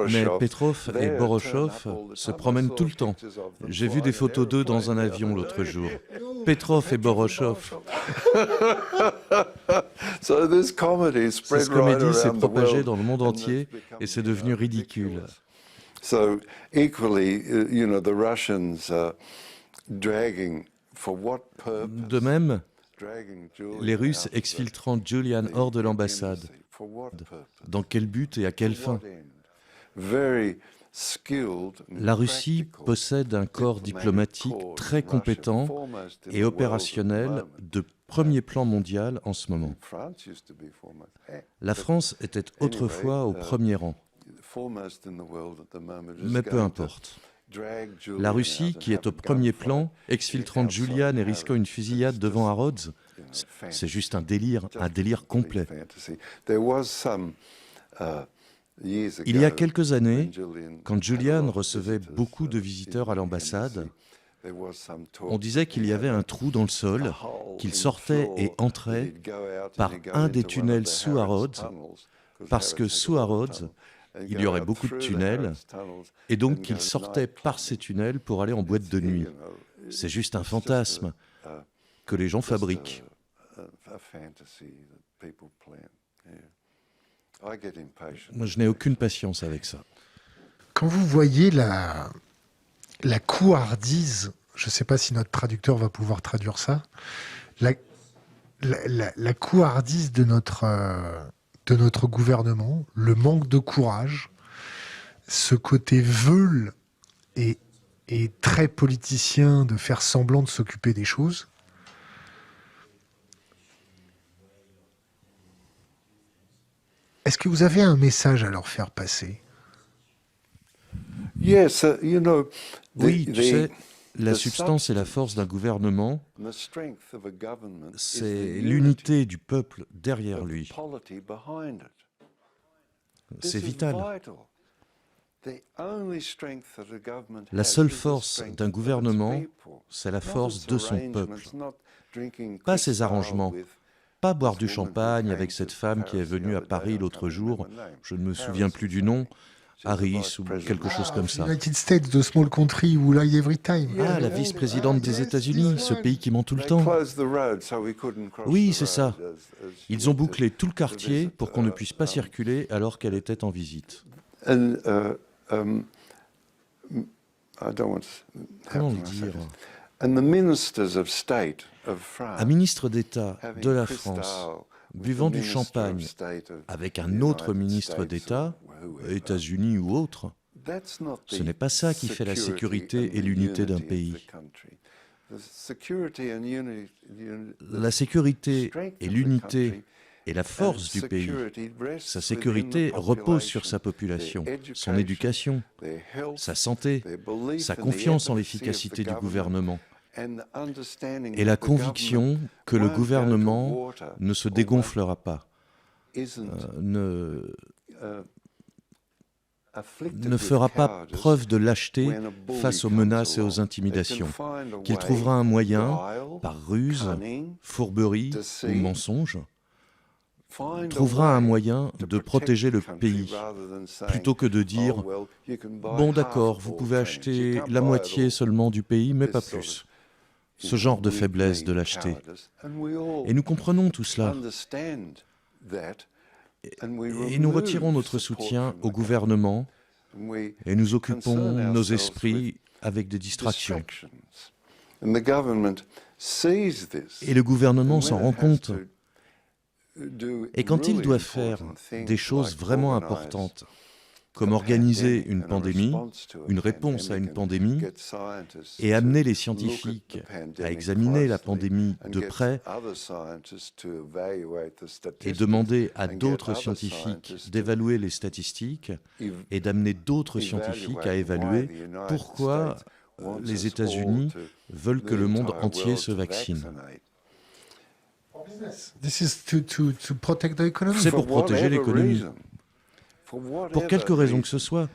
Mais Petrov et Borochov se promènent tout le temps. J'ai vu des photos d'eux dans un avion l'autre jour. Petrov et Borochov. Cette comédie s'est propagée dans le monde entier et c'est devenu ridicule. De même, les Russes exfiltrant Julian hors de l'ambassade. Dans quel but et à quelle fin? La Russie possède un corps diplomatique très compétent et opérationnel de premier plan mondial en ce moment. La France était autrefois au premier rang. Mais peu importe. La Russie, qui est au premier plan, exfiltrant Julian et risquant une fusillade devant Harrods, c'est juste un délire complet. Il y a quelques années, quand Julian recevait beaucoup de visiteurs à l'ambassade, on disait qu'il y avait un trou dans le sol, qu'il sortait et entrait par un des tunnels sous Harrods, parce que sous Harrods, il y aurait beaucoup de tunnels, et donc qu'il sortait par ces tunnels pour aller en boîte de nuit. C'est juste un fantasme que les gens fabriquent. Moi, je n'ai aucune patience avec ça. Quand vous voyez la couardise, je ne sais pas si notre traducteur va pouvoir traduire ça, la couardise de notre gouvernement, le manque de courage, ce côté veule et très politicien de faire semblant de s'occuper des choses. Est-ce que vous avez un message à leur faire passer? Oui, tu sais, la substance et la force d'un gouvernement, c'est l'unité du peuple derrière lui. C'est vital. La seule force d'un gouvernement, c'est la force de son peuple. Pas ses arrangements, pas boire du champagne avec cette femme qui est venue à Paris l'autre jour, je ne me souviens plus du nom, Harris ou quelque chose comme ça. United States, the small country who lie every time. Ah, la vice-présidente des États-Unis, ce pays qui ment tout le temps. Oui, c'est ça. Ils ont bouclé tout le quartier pour qu'on ne puisse pas circuler alors qu'elle était en visite. Comment le dire ? Un ministre d'État de la France buvant du champagne avec un autre ministre d'État, États-Unis ou autre, ce n'est pas ça qui fait la sécurité et l'unité d'un pays. La sécurité et l'unité et la force du pays, sa sécurité repose sur sa population, son éducation, sa santé, sa confiance en l'efficacité du gouvernement et la conviction que le gouvernement ne se dégonflera pas, ne fera pas preuve de lâcheté face aux menaces et aux intimidations, qu'il trouvera un moyen, par ruse, fourberie ou mensonge, trouvera un moyen de protéger le pays, plutôt que de dire « Bon d'accord, vous pouvez acheter la moitié seulement du pays, mais pas plus ». Ce genre de faiblesse, de lâcheté. Et nous comprenons tout cela. Et nous retirons notre soutien au gouvernement et nous occupons nos esprits avec des distractions. Et le gouvernement s'en rend compte. Et quand il doit faire des choses vraiment importantes, comme organiser une pandémie, une réponse à une pandémie, et amener les scientifiques à examiner la pandémie de près et demander à d'autres scientifiques d'évaluer les statistiques et d'amener d'autres scientifiques à évaluer pourquoi les États-Unis veulent que le monde entier se vaccine. C'est pour protéger l'économie. Pour quelque raison que ce soit,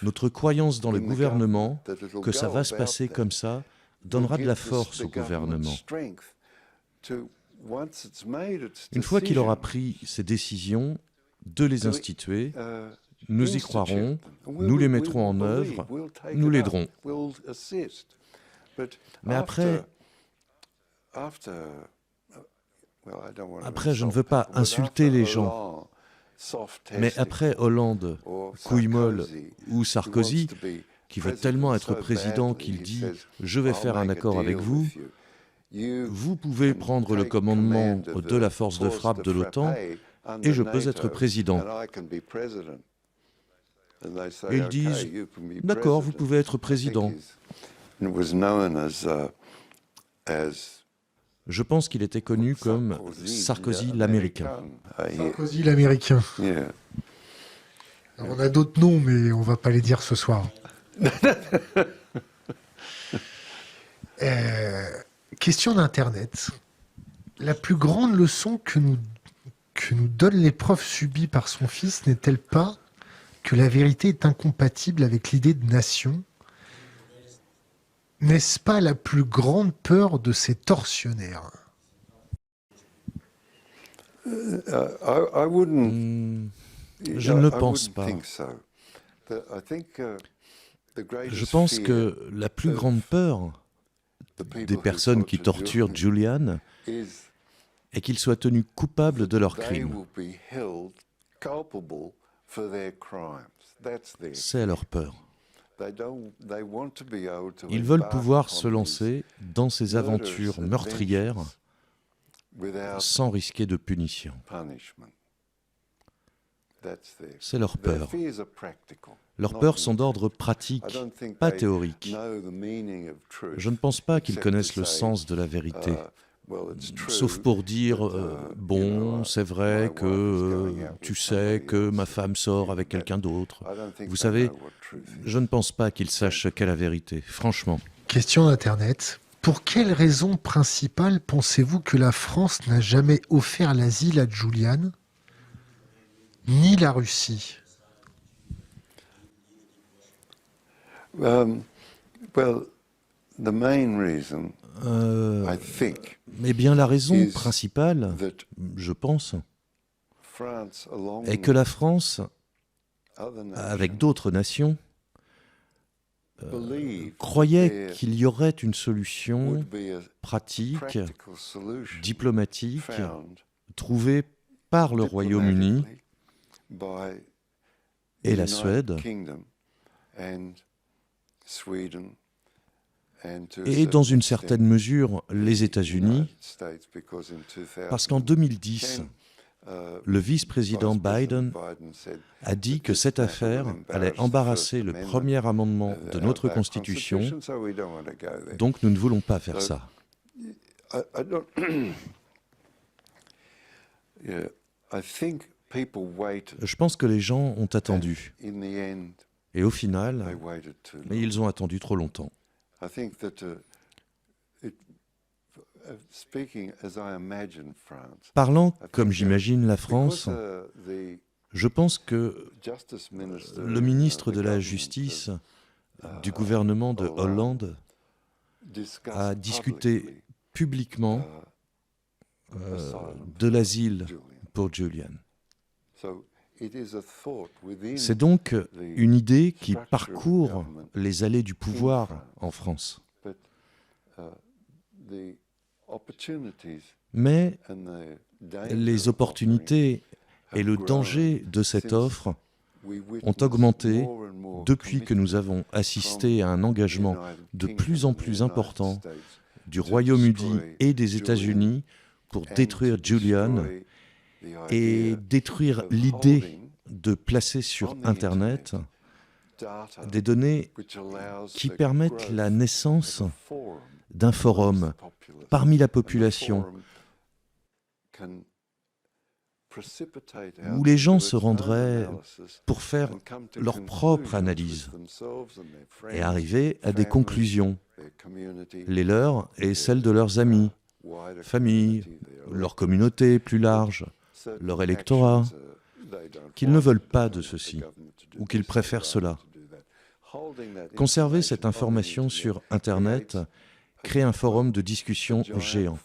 notre croyance dans le gouvernement, que ça va se passer comme ça, donnera de la force au gouvernement. Une fois qu'il aura pris ses décisions, de les instituer, nous y croirons, nous les mettrons en œuvre, nous l'aiderons. Mais après, je ne veux pas insulter les gens. Mais après Hollande, Couille-Molle ou Sarkozy, qui veut tellement être président qu'il dit « je vais faire un accord avec vous », vous pouvez prendre le commandement de la force de frappe de l'OTAN et je peux être président. Et ils disent « d'accord, vous pouvez être président ». Je pense qu'il était connu comme Sarkozy l'Américain. Sarkozy l'Américain. On a d'autres noms, mais on ne va pas les dire ce soir. Question d'Internet. La plus grande leçon que nous donne l'épreuve subie par son fils n'est-elle pas que la vérité est incompatible avec l'idée de nation ? N'est-ce pas la plus grande peur de ces tortionnaires ? Je ne le pense pas. Je pense que la plus grande peur des personnes qui torturent Julian est qu'ils soient tenus coupables de leurs crimes. C'est leur peur. Ils veulent pouvoir se lancer dans ces aventures meurtrières sans risquer de punition. C'est leur peur. Leurs peurs sont d'ordre pratique, pas théorique. Je ne pense pas qu'ils connaissent le sens de la vérité. Sauf pour dire bon, c'est vrai que tu sais que ma femme sort avec quelqu'un d'autre. Vous savez, je ne pense pas qu'ils sachent ce qu'est la vérité, franchement. Question d'Internet. Pour quelle raison principale pensez-vous que la France n'a jamais offert l'asile à Julian ? ni la Russie? Well, the main reason, I think, Eh bien, la raison is principale, that je pense, France, along est que la France, other nations, avec d'autres nations, believe croyait there qu'il y aurait une solution would be a pratique, practical solution diplomatique, found trouvée par le Royaume-Uni diplomatically by et the la United Suède, Kingdom and Sweden and to a et certain dans une extent certaine mesure les the États-Unis, United States, because in parce qu'en 2010, 2010, le vice-président Biden a dit que cette affaire allait embarrasser le premier amendement de notre Constitution, donc nous ne voulons pas faire ça. I don't yeah, I think people waited. Je pense que les gens ont attendu, In the end, et au they final, waited too long. mais ils ont attendu trop longtemps. I think that speaking as I imagine France, Parlant comme j'imagine la France, because, the je pense que Justice Minister, le ministre the de la government Justice of, du gouvernement de Hollande discussed a discuté publicly, publiquement de l'asile Julian. pour Julian. So it is a thought within C'est donc une idée qui parcourt les allées du pouvoir en France. but the opportunities Mais and the danger les of opportunités et le danger de cette offre ont augmenté depuis que nous avons assisté à un engagement de plus en plus important du Royaume-Uni et des États-Unis pour détruire Julian et détruire l'idée de placer sur Internet des données qui permettent la naissance d'un forum parmi la population où les gens se rendraient pour faire leur propre analyse et arriver à des conclusions, les leurs et celles de leurs amis, familles, leur communauté plus large, leur électorat, qu'ils ne veulent pas de ceci ou qu'ils préfèrent cela. Conserver cette information sur Internet crée un forum de discussion géant.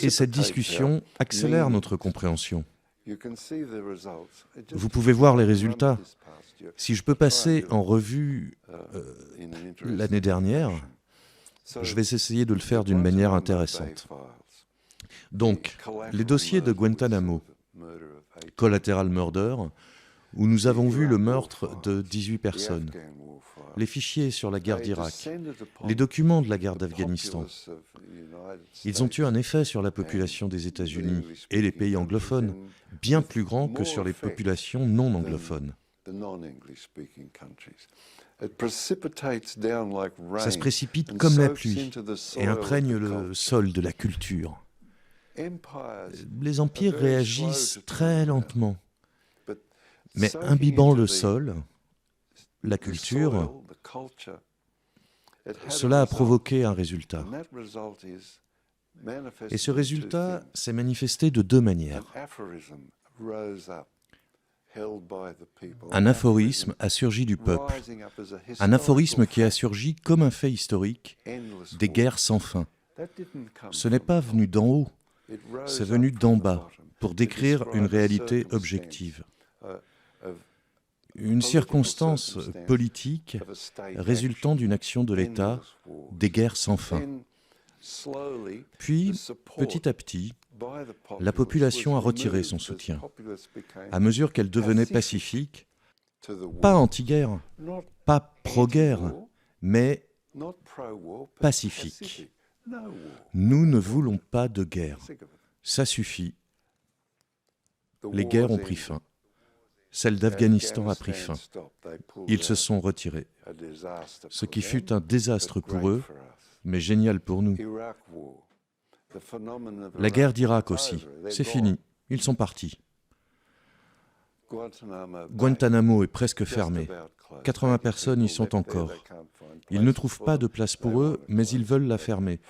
Et cette discussion accélère notre compréhension. Vous pouvez voir les résultats. Si je peux passer en revue l'année dernière, je vais essayer de le faire d'une manière intéressante. Donc, les dossiers de Guantanamo, Collateral Murder, où nous avons vu le meurtre de 18 personnes, les fichiers sur la guerre d'Irak, les documents de la guerre d'Afghanistan, ils ont eu un effet sur la population des États-Unis et les pays anglophones, bien plus grand que sur les populations non anglophones. Ça se précipite comme la pluie et imprègne le sol de la culture. Les empires réagissent très lentement, mais imbibant le sol, la culture, cela a provoqué un résultat. Et ce résultat s'est manifesté de deux manières. Un aphorisme a surgi du peuple, un aphorisme qui a surgi comme un fait historique des guerres sans fin. Ce n'est pas venu d'en haut, c'est venu d'en bas pour décrire une réalité objective. Une circonstance politique résultant d'une action de l'État, des guerres sans fin. Puis, petit à petit, la population a retiré son soutien, à mesure qu'elle devenait pacifique, pas anti-guerre, pas pro-guerre, mais pacifique. Nous ne voulons pas de guerre. Ça suffit. Les guerres ont pris fin. Celle d'Afghanistan a pris fin. Ils se sont retirés. Ce qui fut un désastre pour eux, mais génial pour nous. La guerre d'Irak aussi. C'est fini. Ils sont partis. Guantanamo est presque fermé. 80 personnes y sont encore. Ils ne trouvent pas de place pour eux, mais ils veulent la fermer.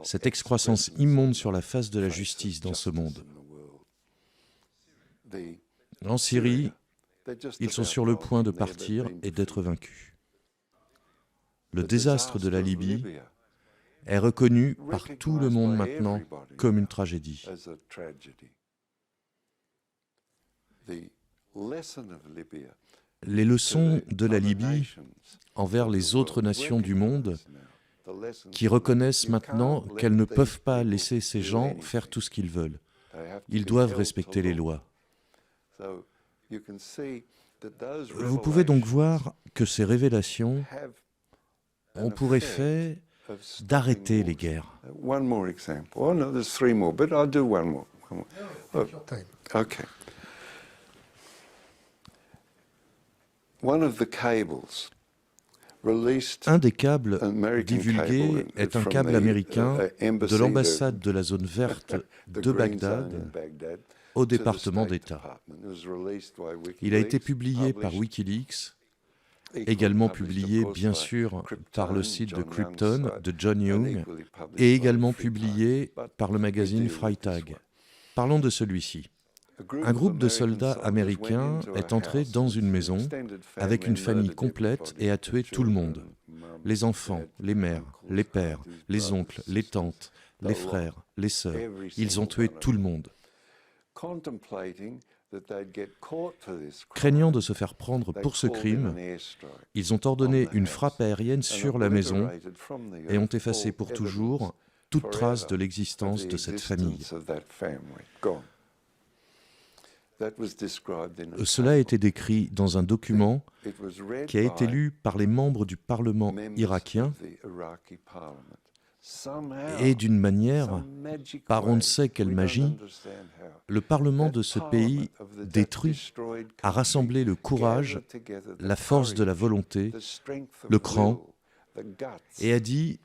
Cette excroissance immonde sur la face de la justice dans ce monde. En Syrie, ils sont sur le point de partir et d'être vaincus. Le désastre de la Libye est reconnu par tout le monde maintenant comme une tragédie. Les leçons de la Libye envers les autres nations du monde qui reconnaissent maintenant qu'elles ne peuvent pas laisser ces gens faire tout ce qu'ils veulent. Ils doivent respecter les lois. Vous pouvez donc voir que ces révélations ont pour effet d'arrêter les guerres. One more example. Oh no, there's three more, but I'll do one more. Come on. Take your time. Okay. One of the cables released Un des câbles American divulgués cable est un from câble the, américain embassy de l'ambassade de la zone verte the de Green Zone Bagdad in Baghdad au to the département State d'État. Department. It was released by Il a été WikiLeaks, publié par published, Wikileaks, equally également published, of publié course, bien by sûr Krypton, par le site de John Young's Krypton site, de John and Young equally published et by également Free Times. publié But par le we magazine deal with this Freitag. one. Parlons de celui-ci. Un groupe de soldats américains est entré dans une maison avec une famille complète et a tué tout le monde. Les enfants, les mères, les pères, les oncles, les tantes, les frères, les sœurs. Ils ont tué tout le monde. Craignant de se faire prendre pour ce crime, ils ont ordonné une frappe aérienne sur la maison et ont effacé pour toujours toute trace de l'existence de cette famille. Cela a été décrit dans un document qui a été lu par les membres du Parlement irakien et d'une manière, par on ne sait quelle magie, le Parlement de ce pays détruit a rassemblé le courage, la force de la volonté, le cran, et a dit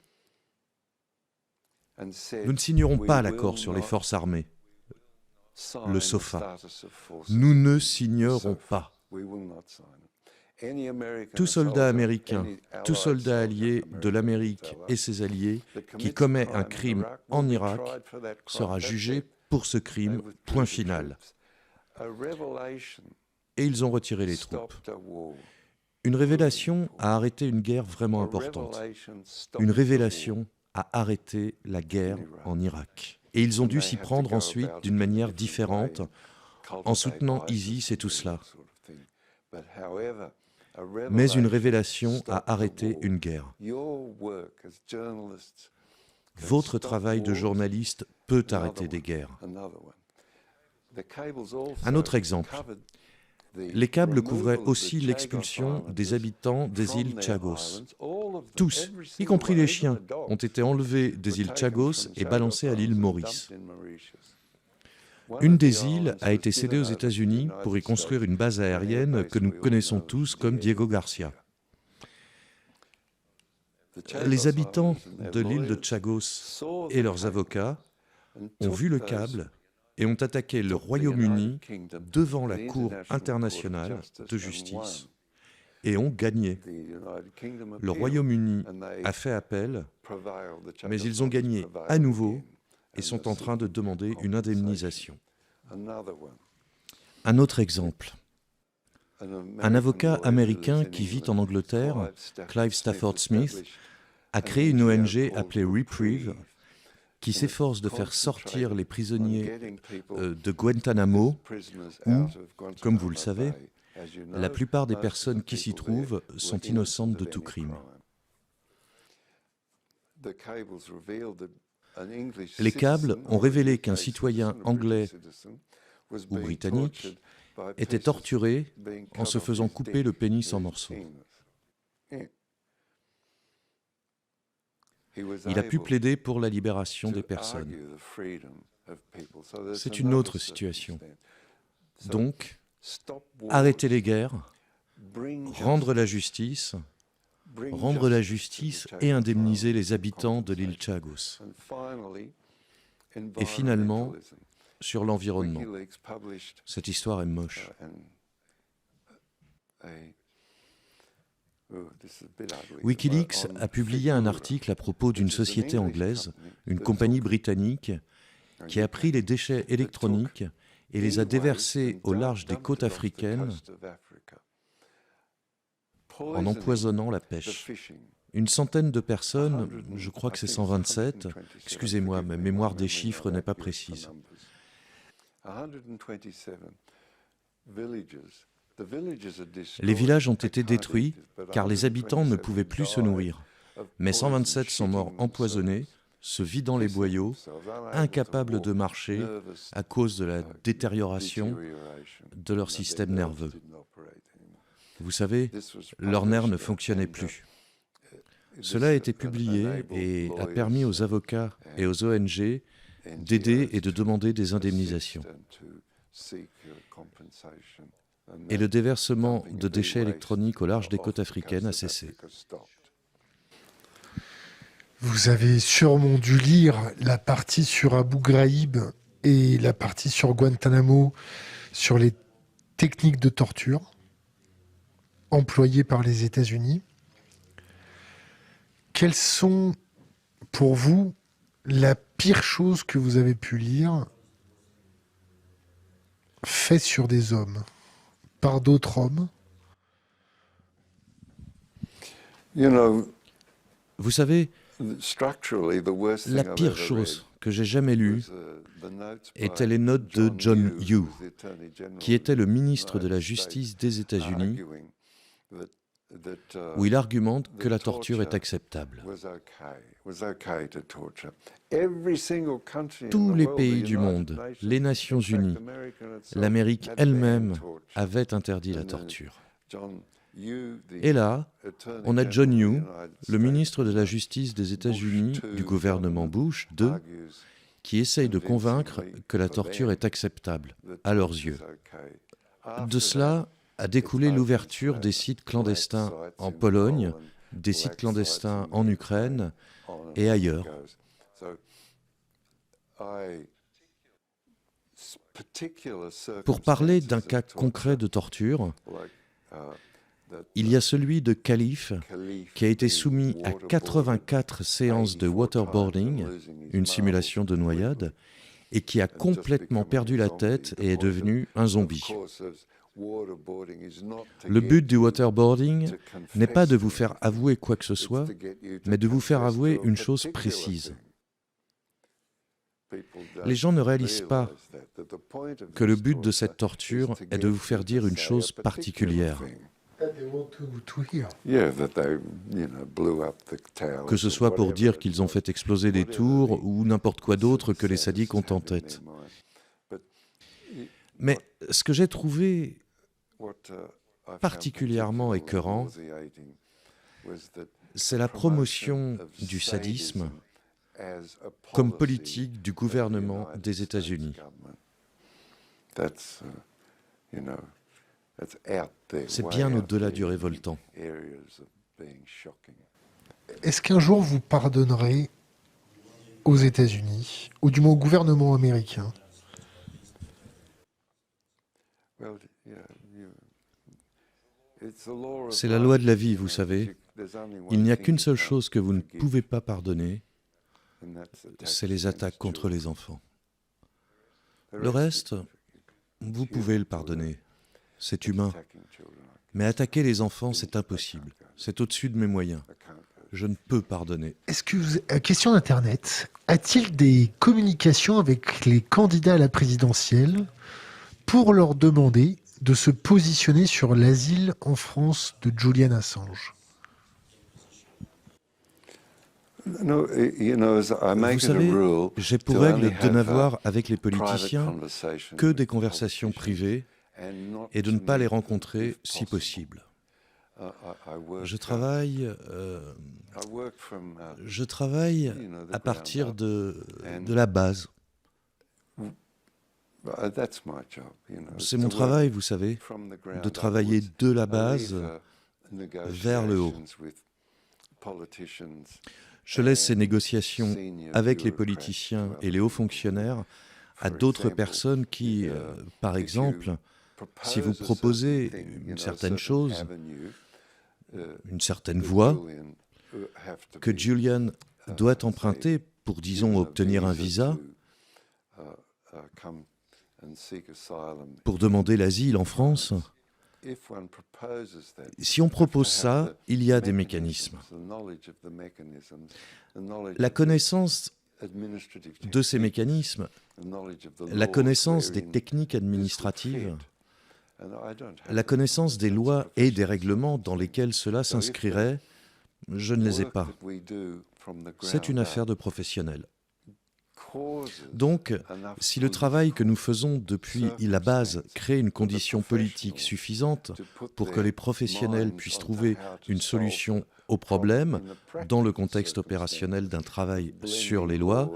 « Nous ne signerons pas l'accord sur les forces armées, le SOFA. Nous ne signerons pas. Tout soldat américain, tout soldat allié de l'Amérique et ses alliés qui commet un crime en Irak sera jugé pour ce crime, point final. » Et ils ont retiré les troupes. Une révélation a arrêté une guerre vraiment importante. Une révélation a arrêté la guerre en Irak. Et ils ont dû s'y prendre ensuite d'une manière différente, en soutenant ISIS et tout cela. Mais une révélation a arrêté une guerre. Votre travail de journaliste peut arrêter des guerres. Un autre exemple. Les câbles couvraient aussi l'expulsion des habitants des îles Chagos. Tous, y compris les chiens, ont été enlevés des îles Chagos et balancés à l'île Maurice. Une des îles a été cédée aux États-Unis pour y construire une base aérienne que nous connaissons tous comme Diego Garcia. Les habitants de l'île de Chagos et leurs avocats ont vu le câble et ont attaqué le Royaume-Uni devant la Cour internationale de justice et ont gagné. Le Royaume-Uni a fait appel, mais ils ont gagné à nouveau et sont en train de demander une indemnisation. Un autre exemple. Un avocat américain qui vit en Angleterre, Clive Stafford Smith, a créé une ONG appelée Reprieve qui s'efforce de faire sortir les prisonniers de Guantanamo où, comme vous le savez, la plupart des personnes qui s'y trouvent sont innocentes de tout crime. Les câbles ont révélé qu'un citoyen anglais ou britannique était torturé en se faisant couper le pénis en morceaux. Il a pu plaider pour la libération des personnes. C'est une autre situation. Donc, arrêter les guerres, rendre la justice et indemniser les habitants de l'île Chagos. Et finalement, sur l'environnement. Cette histoire est moche. Wikileaks a publié un article à propos d'une société anglaise, une compagnie britannique, qui a pris les déchets électroniques et les a déversés au large des côtes africaines en empoisonnant la pêche. Une centaine de personnes, je crois que c'est 127, excusez-moi, ma mémoire des chiffres n'est pas précise. Les villages ont été détruits car les habitants ne pouvaient plus se nourrir. Mais 127 sont morts empoisonnés, se vidant les boyaux, incapables de marcher à cause de la détérioration de leur système nerveux. Vous savez, leurs nerfs ne fonctionnaient plus. Cela a été publié et a permis aux avocats et aux ONG d'aider et de demander des indemnisations. Et le déversement de déchets électroniques au large des côtes africaines a cessé. Vous avez sûrement dû lire la partie sur Abu Ghraib et la partie sur Guantanamo, sur les techniques de torture employées par les États-Unis. Quelles sont, pour vous, la pire chose que vous avez pu lire faite sur des hommes, par d'autres hommes? Vous savez, la pire chose que j'ai jamais lue étaient les notes de John Yoo, qui était le ministre de la Justice des États-Unis, où il argumente que la torture est acceptable. Tous les pays du monde, les Nations Unies, l'Amérique elle-même avaient interdit la torture. Et là, on a John Yoo, le ministre de la Justice des États-Unis du gouvernement Bush II, qui essaye de convaincre que la torture est acceptable, à leurs yeux. De cela a découlé l'ouverture des sites clandestins en Pologne, des sites clandestins en Ukraine et ailleurs. Pour parler d'un cas concret de torture, il y a celui de Khalif, qui a été soumis à 84 séances de waterboarding, une simulation de noyade, et qui a complètement perdu la tête et est devenu un zombie. Le but du waterboarding n'est pas de vous faire avouer quoi que ce soit, mais de vous faire avouer une chose précise. Les gens ne réalisent pas que le but de cette torture est de vous faire dire une chose particulière. Que ce soit pour dire qu'ils ont fait exploser des tours ou n'importe quoi d'autre que les sadiques ont en tête. Mais ce que j'ai trouvé particulièrement écœurant, c'est la promotion du sadisme comme politique du gouvernement des États-Unis. C'est bien au-delà du révoltant. Est-ce qu'un jour vous pardonnerez aux États-Unis, ou du moins au gouvernement américain? C'est la loi de la vie, vous savez. Il n'y a qu'une seule chose que vous ne pouvez pas pardonner, c'est les attaques contre les enfants. Le reste, vous pouvez le pardonner. C'est humain. Mais attaquer les enfants, c'est impossible. C'est au-dessus de mes moyens. Je ne peux pardonner. Est-ce que, question d'Internet, a-t-il des communications avec les candidats à la présidentielle pour leur demander de se positionner sur l'asile en France de Julian Assange? Vous savez, j'ai pour règle de n'avoir avec les politiciens que des conversations privées et de ne pas les rencontrer si possible. Je travaille à partir de la base. C'est mon travail, vous savez, de travailler de la base vers le haut. Je laisse ces négociations avec les politiciens et les hauts fonctionnaires à d'autres personnes qui, par exemple, si vous proposez une certaine chose, une certaine voie que Julian doit emprunter pour, disons, obtenir un visa, pour demander l'asile en France. Si on propose ça, il y a des mécanismes. La connaissance de ces mécanismes, la connaissance des techniques administratives, la connaissance des lois et des règlements dans lesquels cela s'inscrirait, je ne les ai pas. C'est une affaire de professionnels. Donc, si le travail que nous faisons depuis la base crée une condition politique suffisante pour que les professionnels puissent trouver une solution au problème dans le contexte opérationnel d'un travail sur les lois,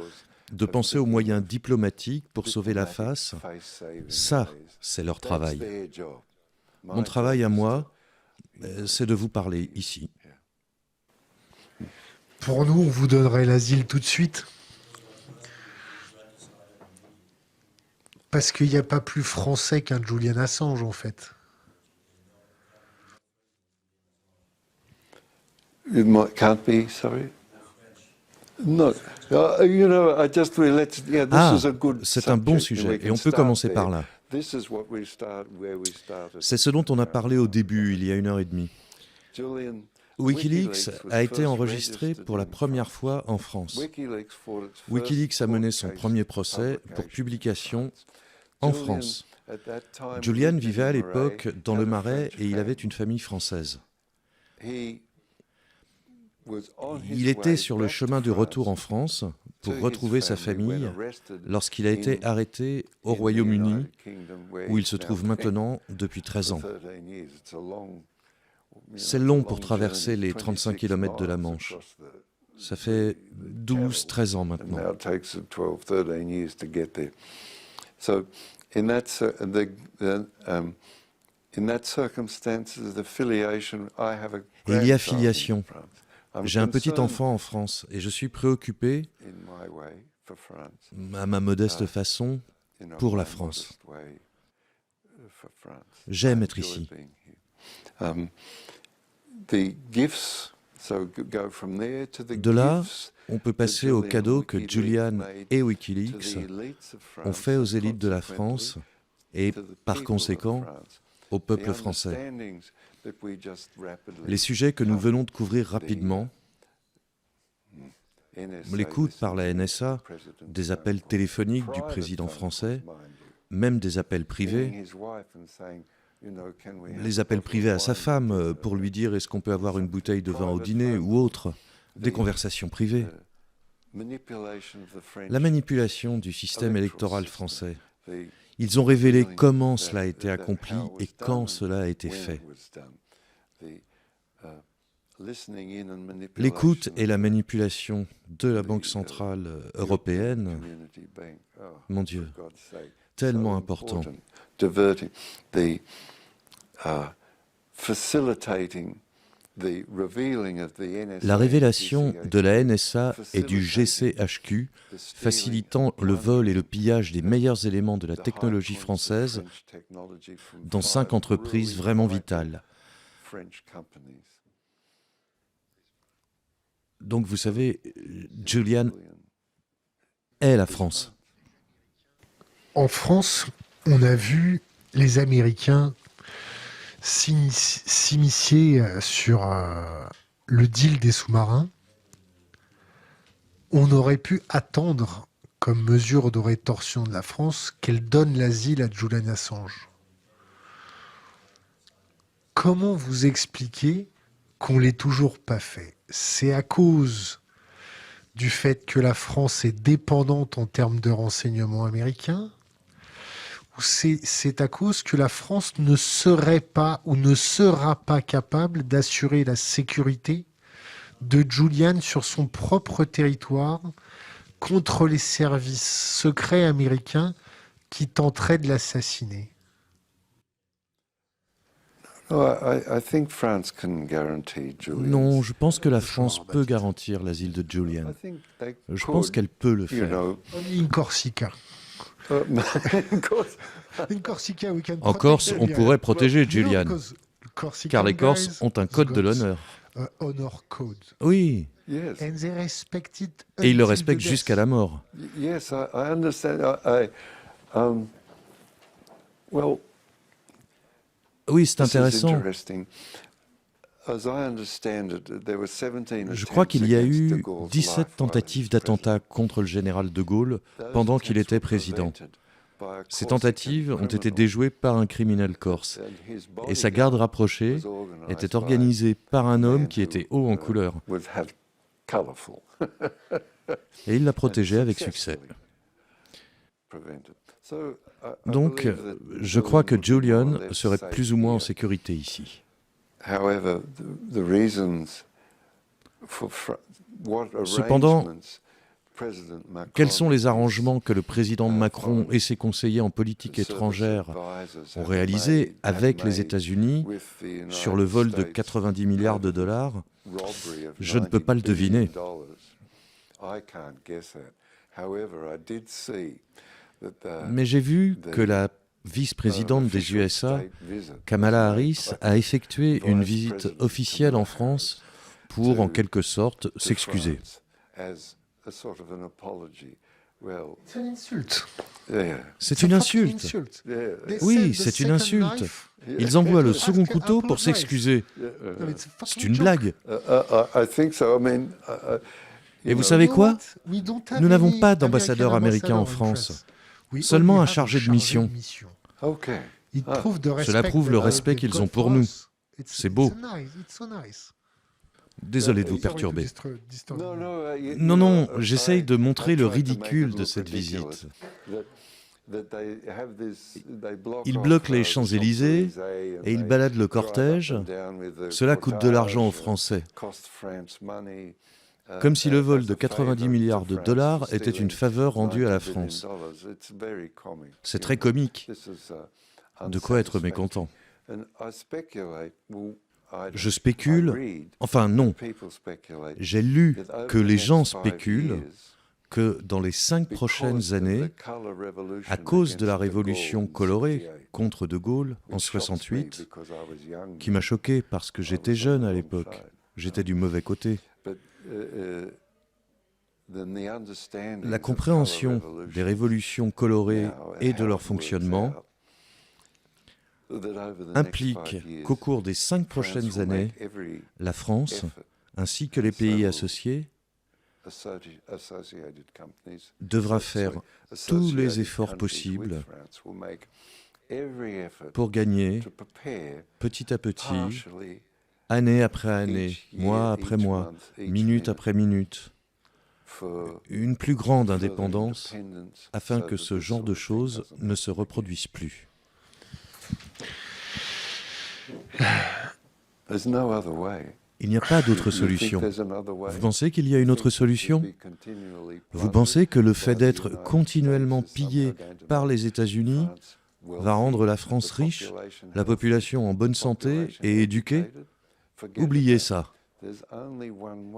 de penser aux moyens diplomatiques pour sauver la face, ça, c'est leur travail. Mon travail à moi, c'est de vous parler ici. Pour nous, on vous donnerait l'asile tout de suite. Parce qu'il n'y a pas plus français qu'un Julian Assange, en fait. It can't be, sorry. No, you know, I just let's. Yeah, this is a good. C'est un bon sujet et on peut commencer par là. C'est ce dont on a parlé au début, il y a 1h30. Wikileaks a été enregistré pour la première fois en France. Wikileaks a mené son premier procès pour publication en France. Julian vivait à l'époque dans le Marais et il avait une famille française. Il était sur le chemin du retour en France pour retrouver sa famille lorsqu'il a été arrêté au Royaume-Uni, où il se trouve maintenant depuis 13 ans. C'est long pour traverser les 35 km de la Manche. Ça fait 12-13 ans maintenant. Et il y a filiation. J'ai un petit enfant en France et je suis préoccupé, à ma modeste façon, pour la France. J'aime être ici. De là, on peut passer aux cadeaux que Julian et Wikileaks ont fait aux élites de la France et, par conséquent, au peuple français. Les sujets que nous venons de couvrir rapidement, l'écoute par la NSA, des appels téléphoniques du président français, même des appels privés, les appels privés à sa femme pour lui dire est-ce qu'on peut avoir une bouteille de vin au dîner ou autre, des conversations privées. La manipulation du système électoral français. Ils ont révélé comment cela a été accompli et quand cela a été fait. L'écoute et la manipulation de la Banque centrale européenne, mon Dieu, tellement important. La révélation de la NSA et du GCHQ facilitant le vol et le pillage des meilleurs éléments de la technologie française dans 5 entreprises vraiment vitales. Donc vous savez, Julian est la France. En France, on a vu les Américains s'immiscer sur le deal des sous-marins. On aurait pu attendre, comme mesure de rétorsion de la France, qu'elle donne l'asile à Julian Assange. Comment vous expliquez qu'on ne l'ait toujours pas fait? C'est à cause du fait que la France est dépendante en termes de renseignements américains? Ou c'est à cause que la France ne serait pas ou ne sera pas capable d'assurer la sécurité de Julian sur son propre territoire contre les services secrets américains qui tenteraient de l'assassiner? Non, je pense que la France peut garantir l'asile de Julian. Je pense qu'elle peut le faire. Une Corsica. En Corse, on pourrait protéger Julian, car les Corses ont un code de l'honneur. Oui. Et ils le respectent jusqu'à la mort. Well, Oui, c'est this is intéressant. interesting. As I understand it, there were 17 Je crois qu'il y a attempts against De eu Gaulle's 17 life while he was tentatives d'attentat contre le général de Gaulle president. pendant Those qu'il attempts était were président. prevented by a Ces Corsican tentatives ont été criminal, déjouées par un criminel corse, and his et sa garde bodyguard rapprochée was organised était by organisée par un a homme man qui who, était haut en couleur, had colourful et il la and protégeait avec succès. successfully prevented. So, I Donc, believe that je crois que would be more Julian or less serait safe plus ou moins en here. sécurité ici. However, the reasons for what Cependant, arrangements President Macron quels sont les arrangements que le président Macron et ses conseillers en politique étrangère ont réalisés avec les États-Unis sur le vol de 90 milliards de dollars? Je ne peux pas le deviner. Mais j'ai vu que la vice-présidente des USA, Kamala Harris, a effectué une visite officielle en France pour, en quelque sorte, s'excuser. C'est une insulte. C'est une insulte. Oui, c'est une insulte. Ils envoient le second couteau pour s'excuser. C'est une blague. Et vous savez quoi? Nous n'avons pas d'ambassadeur américain en France, seulement un chargé de mission. Cela prouve le respect qu'ils ont pour nous. C'est beau. Désolé de vous perturber. Non, non, j'essaye de montrer le ridicule de cette visite. Ils bloquent les Champs-Élysées et ils baladent le cortège. Cela coûte de l'argent aux Français. Comme si le vol de 90 milliards de dollars était une faveur rendue à la France. C'est très comique. De quoi être mécontent. Je spécule, enfin non, j'ai lu que les gens spéculent que dans les 5 prochaines années, à cause de la révolution colorée contre De Gaulle en 68, qui m'a choqué parce que j'étais jeune à l'époque, j'étais du mauvais côté, la compréhension des révolutions colorées et de leur fonctionnement implique qu'au cours des 5 prochaines années, la France, ainsi que les pays associés, devra faire tous les efforts possibles pour gagner, petit à petit, année après année, mois après mois, minute après minute, une plus grande indépendance afin que ce genre de choses ne se reproduise plus. Il n'y a pas d'autre solution. Vous pensez qu'il y a une autre solution? Vous pensez que le fait d'être continuellement pillé par les États-Unis va rendre la France riche, la population en bonne santé et éduquée? Oubliez ça.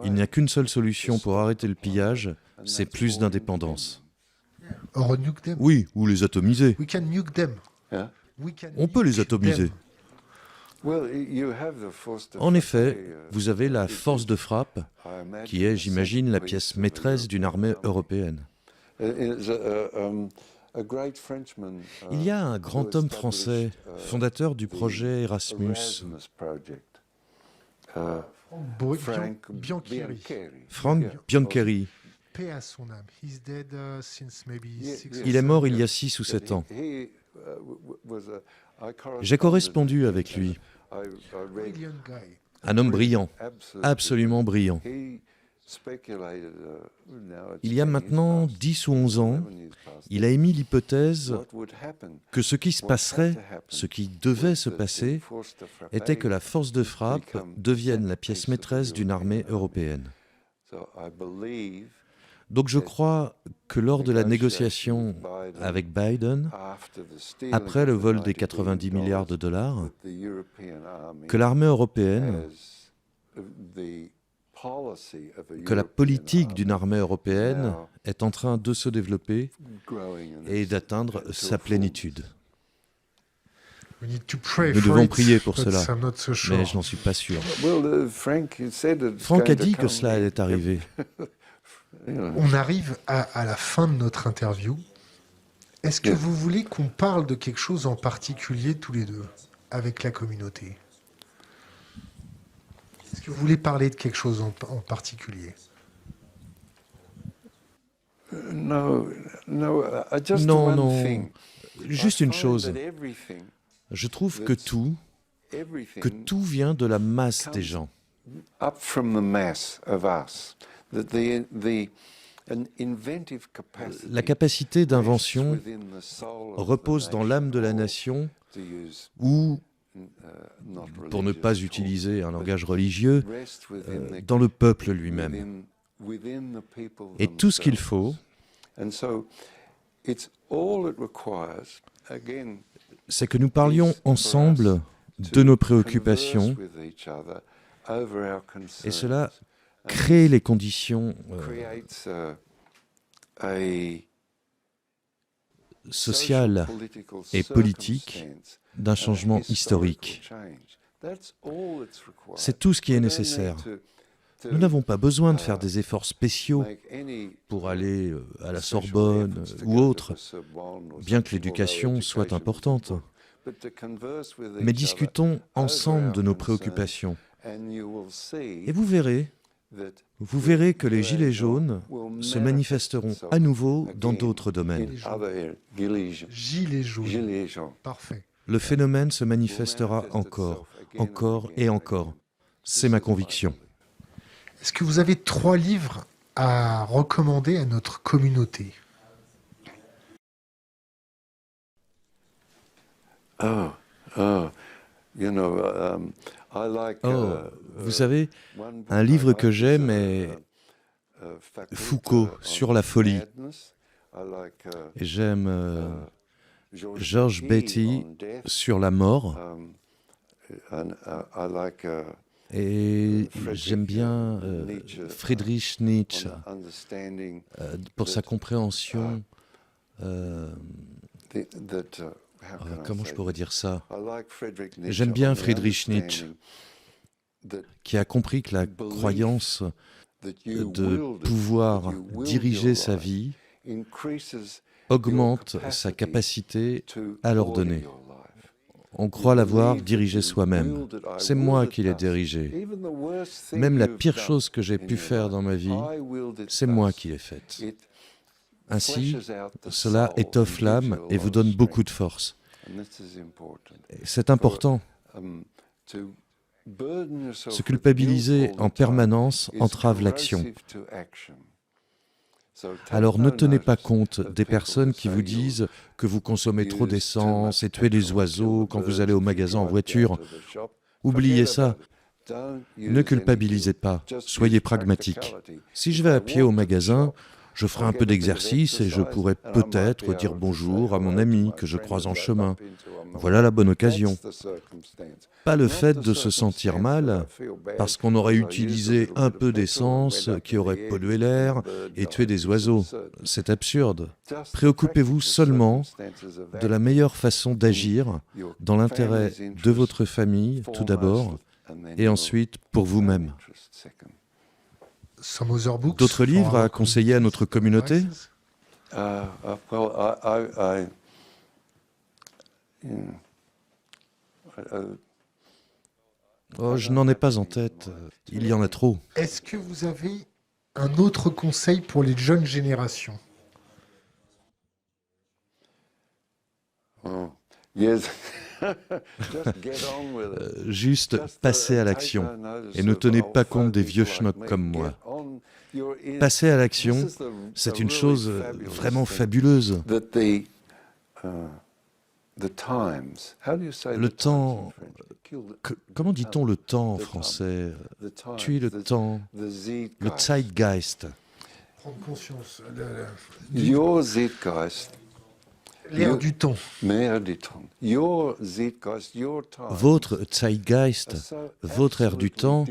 Il n'y a qu'une seule solution pour arrêter le pillage, c'est plus d'indépendance. Oui, ou les atomiser. On peut les atomiser. En effet, vous avez la force de frappe, qui est, j'imagine, la pièce maîtresse d'une armée européenne. Il y a un grand homme français, fondateur du projet Erasmus, Frank Biancheri. Paix à son âme. He's dead since maybe 6 Il est mort il y a 6 ou 7 ans. J'ai correspondu avec lui. Un homme brillant, absolument brillant. Il y a maintenant 10 ou 11 ans, il a émis l'hypothèse que ce qui se passerait, ce qui devait se passer, était que la force de frappe devienne la pièce maîtresse d'une armée européenne. Donc je crois que lors de la négociation avec Biden, après le vol des 90 milliards de dollars, que l'armée européenne, que la politique d'une armée européenne est en train de se développer et d'atteindre sa plénitude. Nous devons prier pour cela, mais je n'en suis pas sûr. Frank a dit que cela allait arriver. On arrive à la fin de notre interview Est-ce que vous voulez qu'on parle de quelque chose en particulier tous les deux, avec la communauté? Est-ce que vous voulez parler de quelque chose en particulier? No, just Non, one non, thing. juste I une find chose. that everything Je trouve que everything tout vient de la masse des comes gens. up from the mass of us. That an inventive capacity La capacité rests d'invention within the soul of the repose dans l'âme de la nation, to use, ou, not pour ne pas religious utiliser un talk, langage religieux, but rest within dans le peuple lui-même. within the people Et tout ce qu'il themselves. faut, And so it's all it requires, again, c'est que nous parlions ensemble de nos préoccupations, converse with each other over our concerns. et cela And crée this les conditions creates a sociales social, political et politiques circumstance, d'un a changement historical historique. change. That's all it's required. C'est tout ce qui est We don't nécessaire. need to Nous n'avons pas besoin de faire des efforts spéciaux make any pour aller à la special Sorbonne efforts to ou go to autre, the Sorbonne or bien que something, l'éducation although soit education is importante. important. But to converse with Mais each discutons other ensemble over de our nos concerns, préoccupations. and you will see Et vous verrez que les gilets jaunes se manifesteront à nouveau dans d'autres domaines. Gilets jaunes. Gilets jaunes. Parfait. Le phénomène se manifestera encore, encore et encore. C'est ma conviction. Est-ce que vous avez 3 livres à recommander à notre communauté? Vous savez, un livre que j'aime est Foucault sur la folie. Et j'aime George Beatty sur la mort. Et j'aime bien Friedrich Nietzsche pour sa compréhension. Comment je pourrais dire ça? J'aime bien Friedrich Nietzsche, qui a compris que la croyance de pouvoir diriger sa vie augmente sa capacité à l'ordonner. On croit l'avoir dirigé soi-même. C'est moi qui l'ai dirigé. Même la pire chose que j'ai pu faire dans ma vie, c'est moi qui l'ai faite. Ainsi, cela étoffe l'âme et vous donne beaucoup de force. C'est important. Se culpabiliser en permanence entrave l'action. Alors ne tenez pas compte des personnes qui vous disent que vous consommez trop d'essence et tuez les oiseaux quand vous allez au magasin en voiture. Oubliez ça. Ne culpabilisez pas. Soyez pragmatique. Si je vais à pied au magasin, je ferai un peu d'exercice et je pourrai peut-être dire bonjour à mon ami que je croise en chemin. Voilà la bonne occasion. Pas le fait de se sentir mal parce qu'on aurait utilisé un peu d'essence qui aurait pollué l'air et tué des oiseaux. C'est absurde. Préoccupez-vous seulement de la meilleure façon d'agir dans l'intérêt de votre famille, tout d'abord, et ensuite pour vous-même. D'autres livres à conseiller à notre communauté? Oh, je n'en ai pas en tête. Il y en a trop. Est-ce que vous avez un autre conseil pour les jeunes générations? Juste passez à l'action et ne tenez pas compte des vieux schnocks comme moi. Passer à l'action, c'est une chose vraiment fabuleuse. Le temps, comment dit-on le temps en français? Tuer le temps, le zeitgeist. Prendre conscience. Your zeitgeist. L'air du temps. Votre zeitgeist, votre air du temps,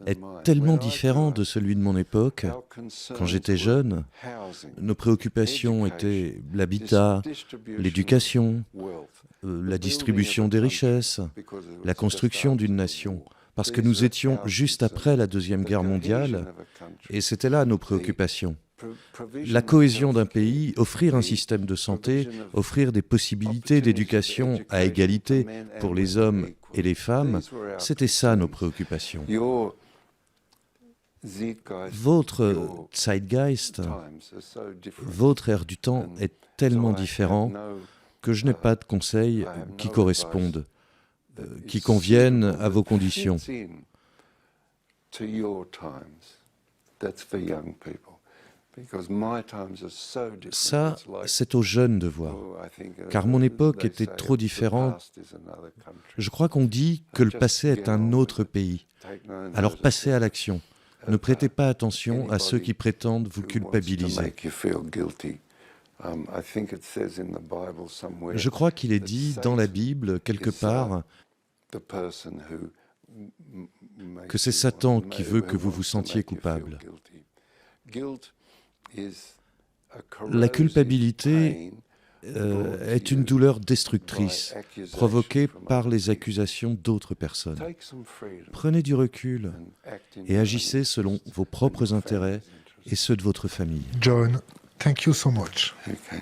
est tellement différent de celui de mon époque. Quand j'étais jeune, nos préoccupations étaient l'habitat, l'éducation, la distribution des richesses, la construction d'une nation. Parce que nous étions juste après la Deuxième Guerre mondiale, et c'était là nos préoccupations. La cohésion d'un pays, offrir un système de santé, offrir des possibilités d'éducation à égalité pour les hommes et les femmes, c'était ça nos préoccupations. Votre zeitgeist, votre air du temps est tellement différent que je n'ai pas de conseils qui correspondent, qui conviennent à vos conditions. Ça, c'est aux jeunes de voir, car mon époque était trop différente. Je crois qu'on dit que le passé est un autre pays. Alors passez à l'action. Ne prêtez pas attention à ceux qui prétendent vous culpabiliser. Je crois qu'il est dit dans la Bible, quelque part, que c'est Satan qui veut que vous vous sentiez coupable. La culpabilité est une douleur destructrice, provoquée par les accusations d'autres personnes. Prenez du recul et agissez selon vos propres intérêts et ceux de votre famille. John, thank you so much. Okay.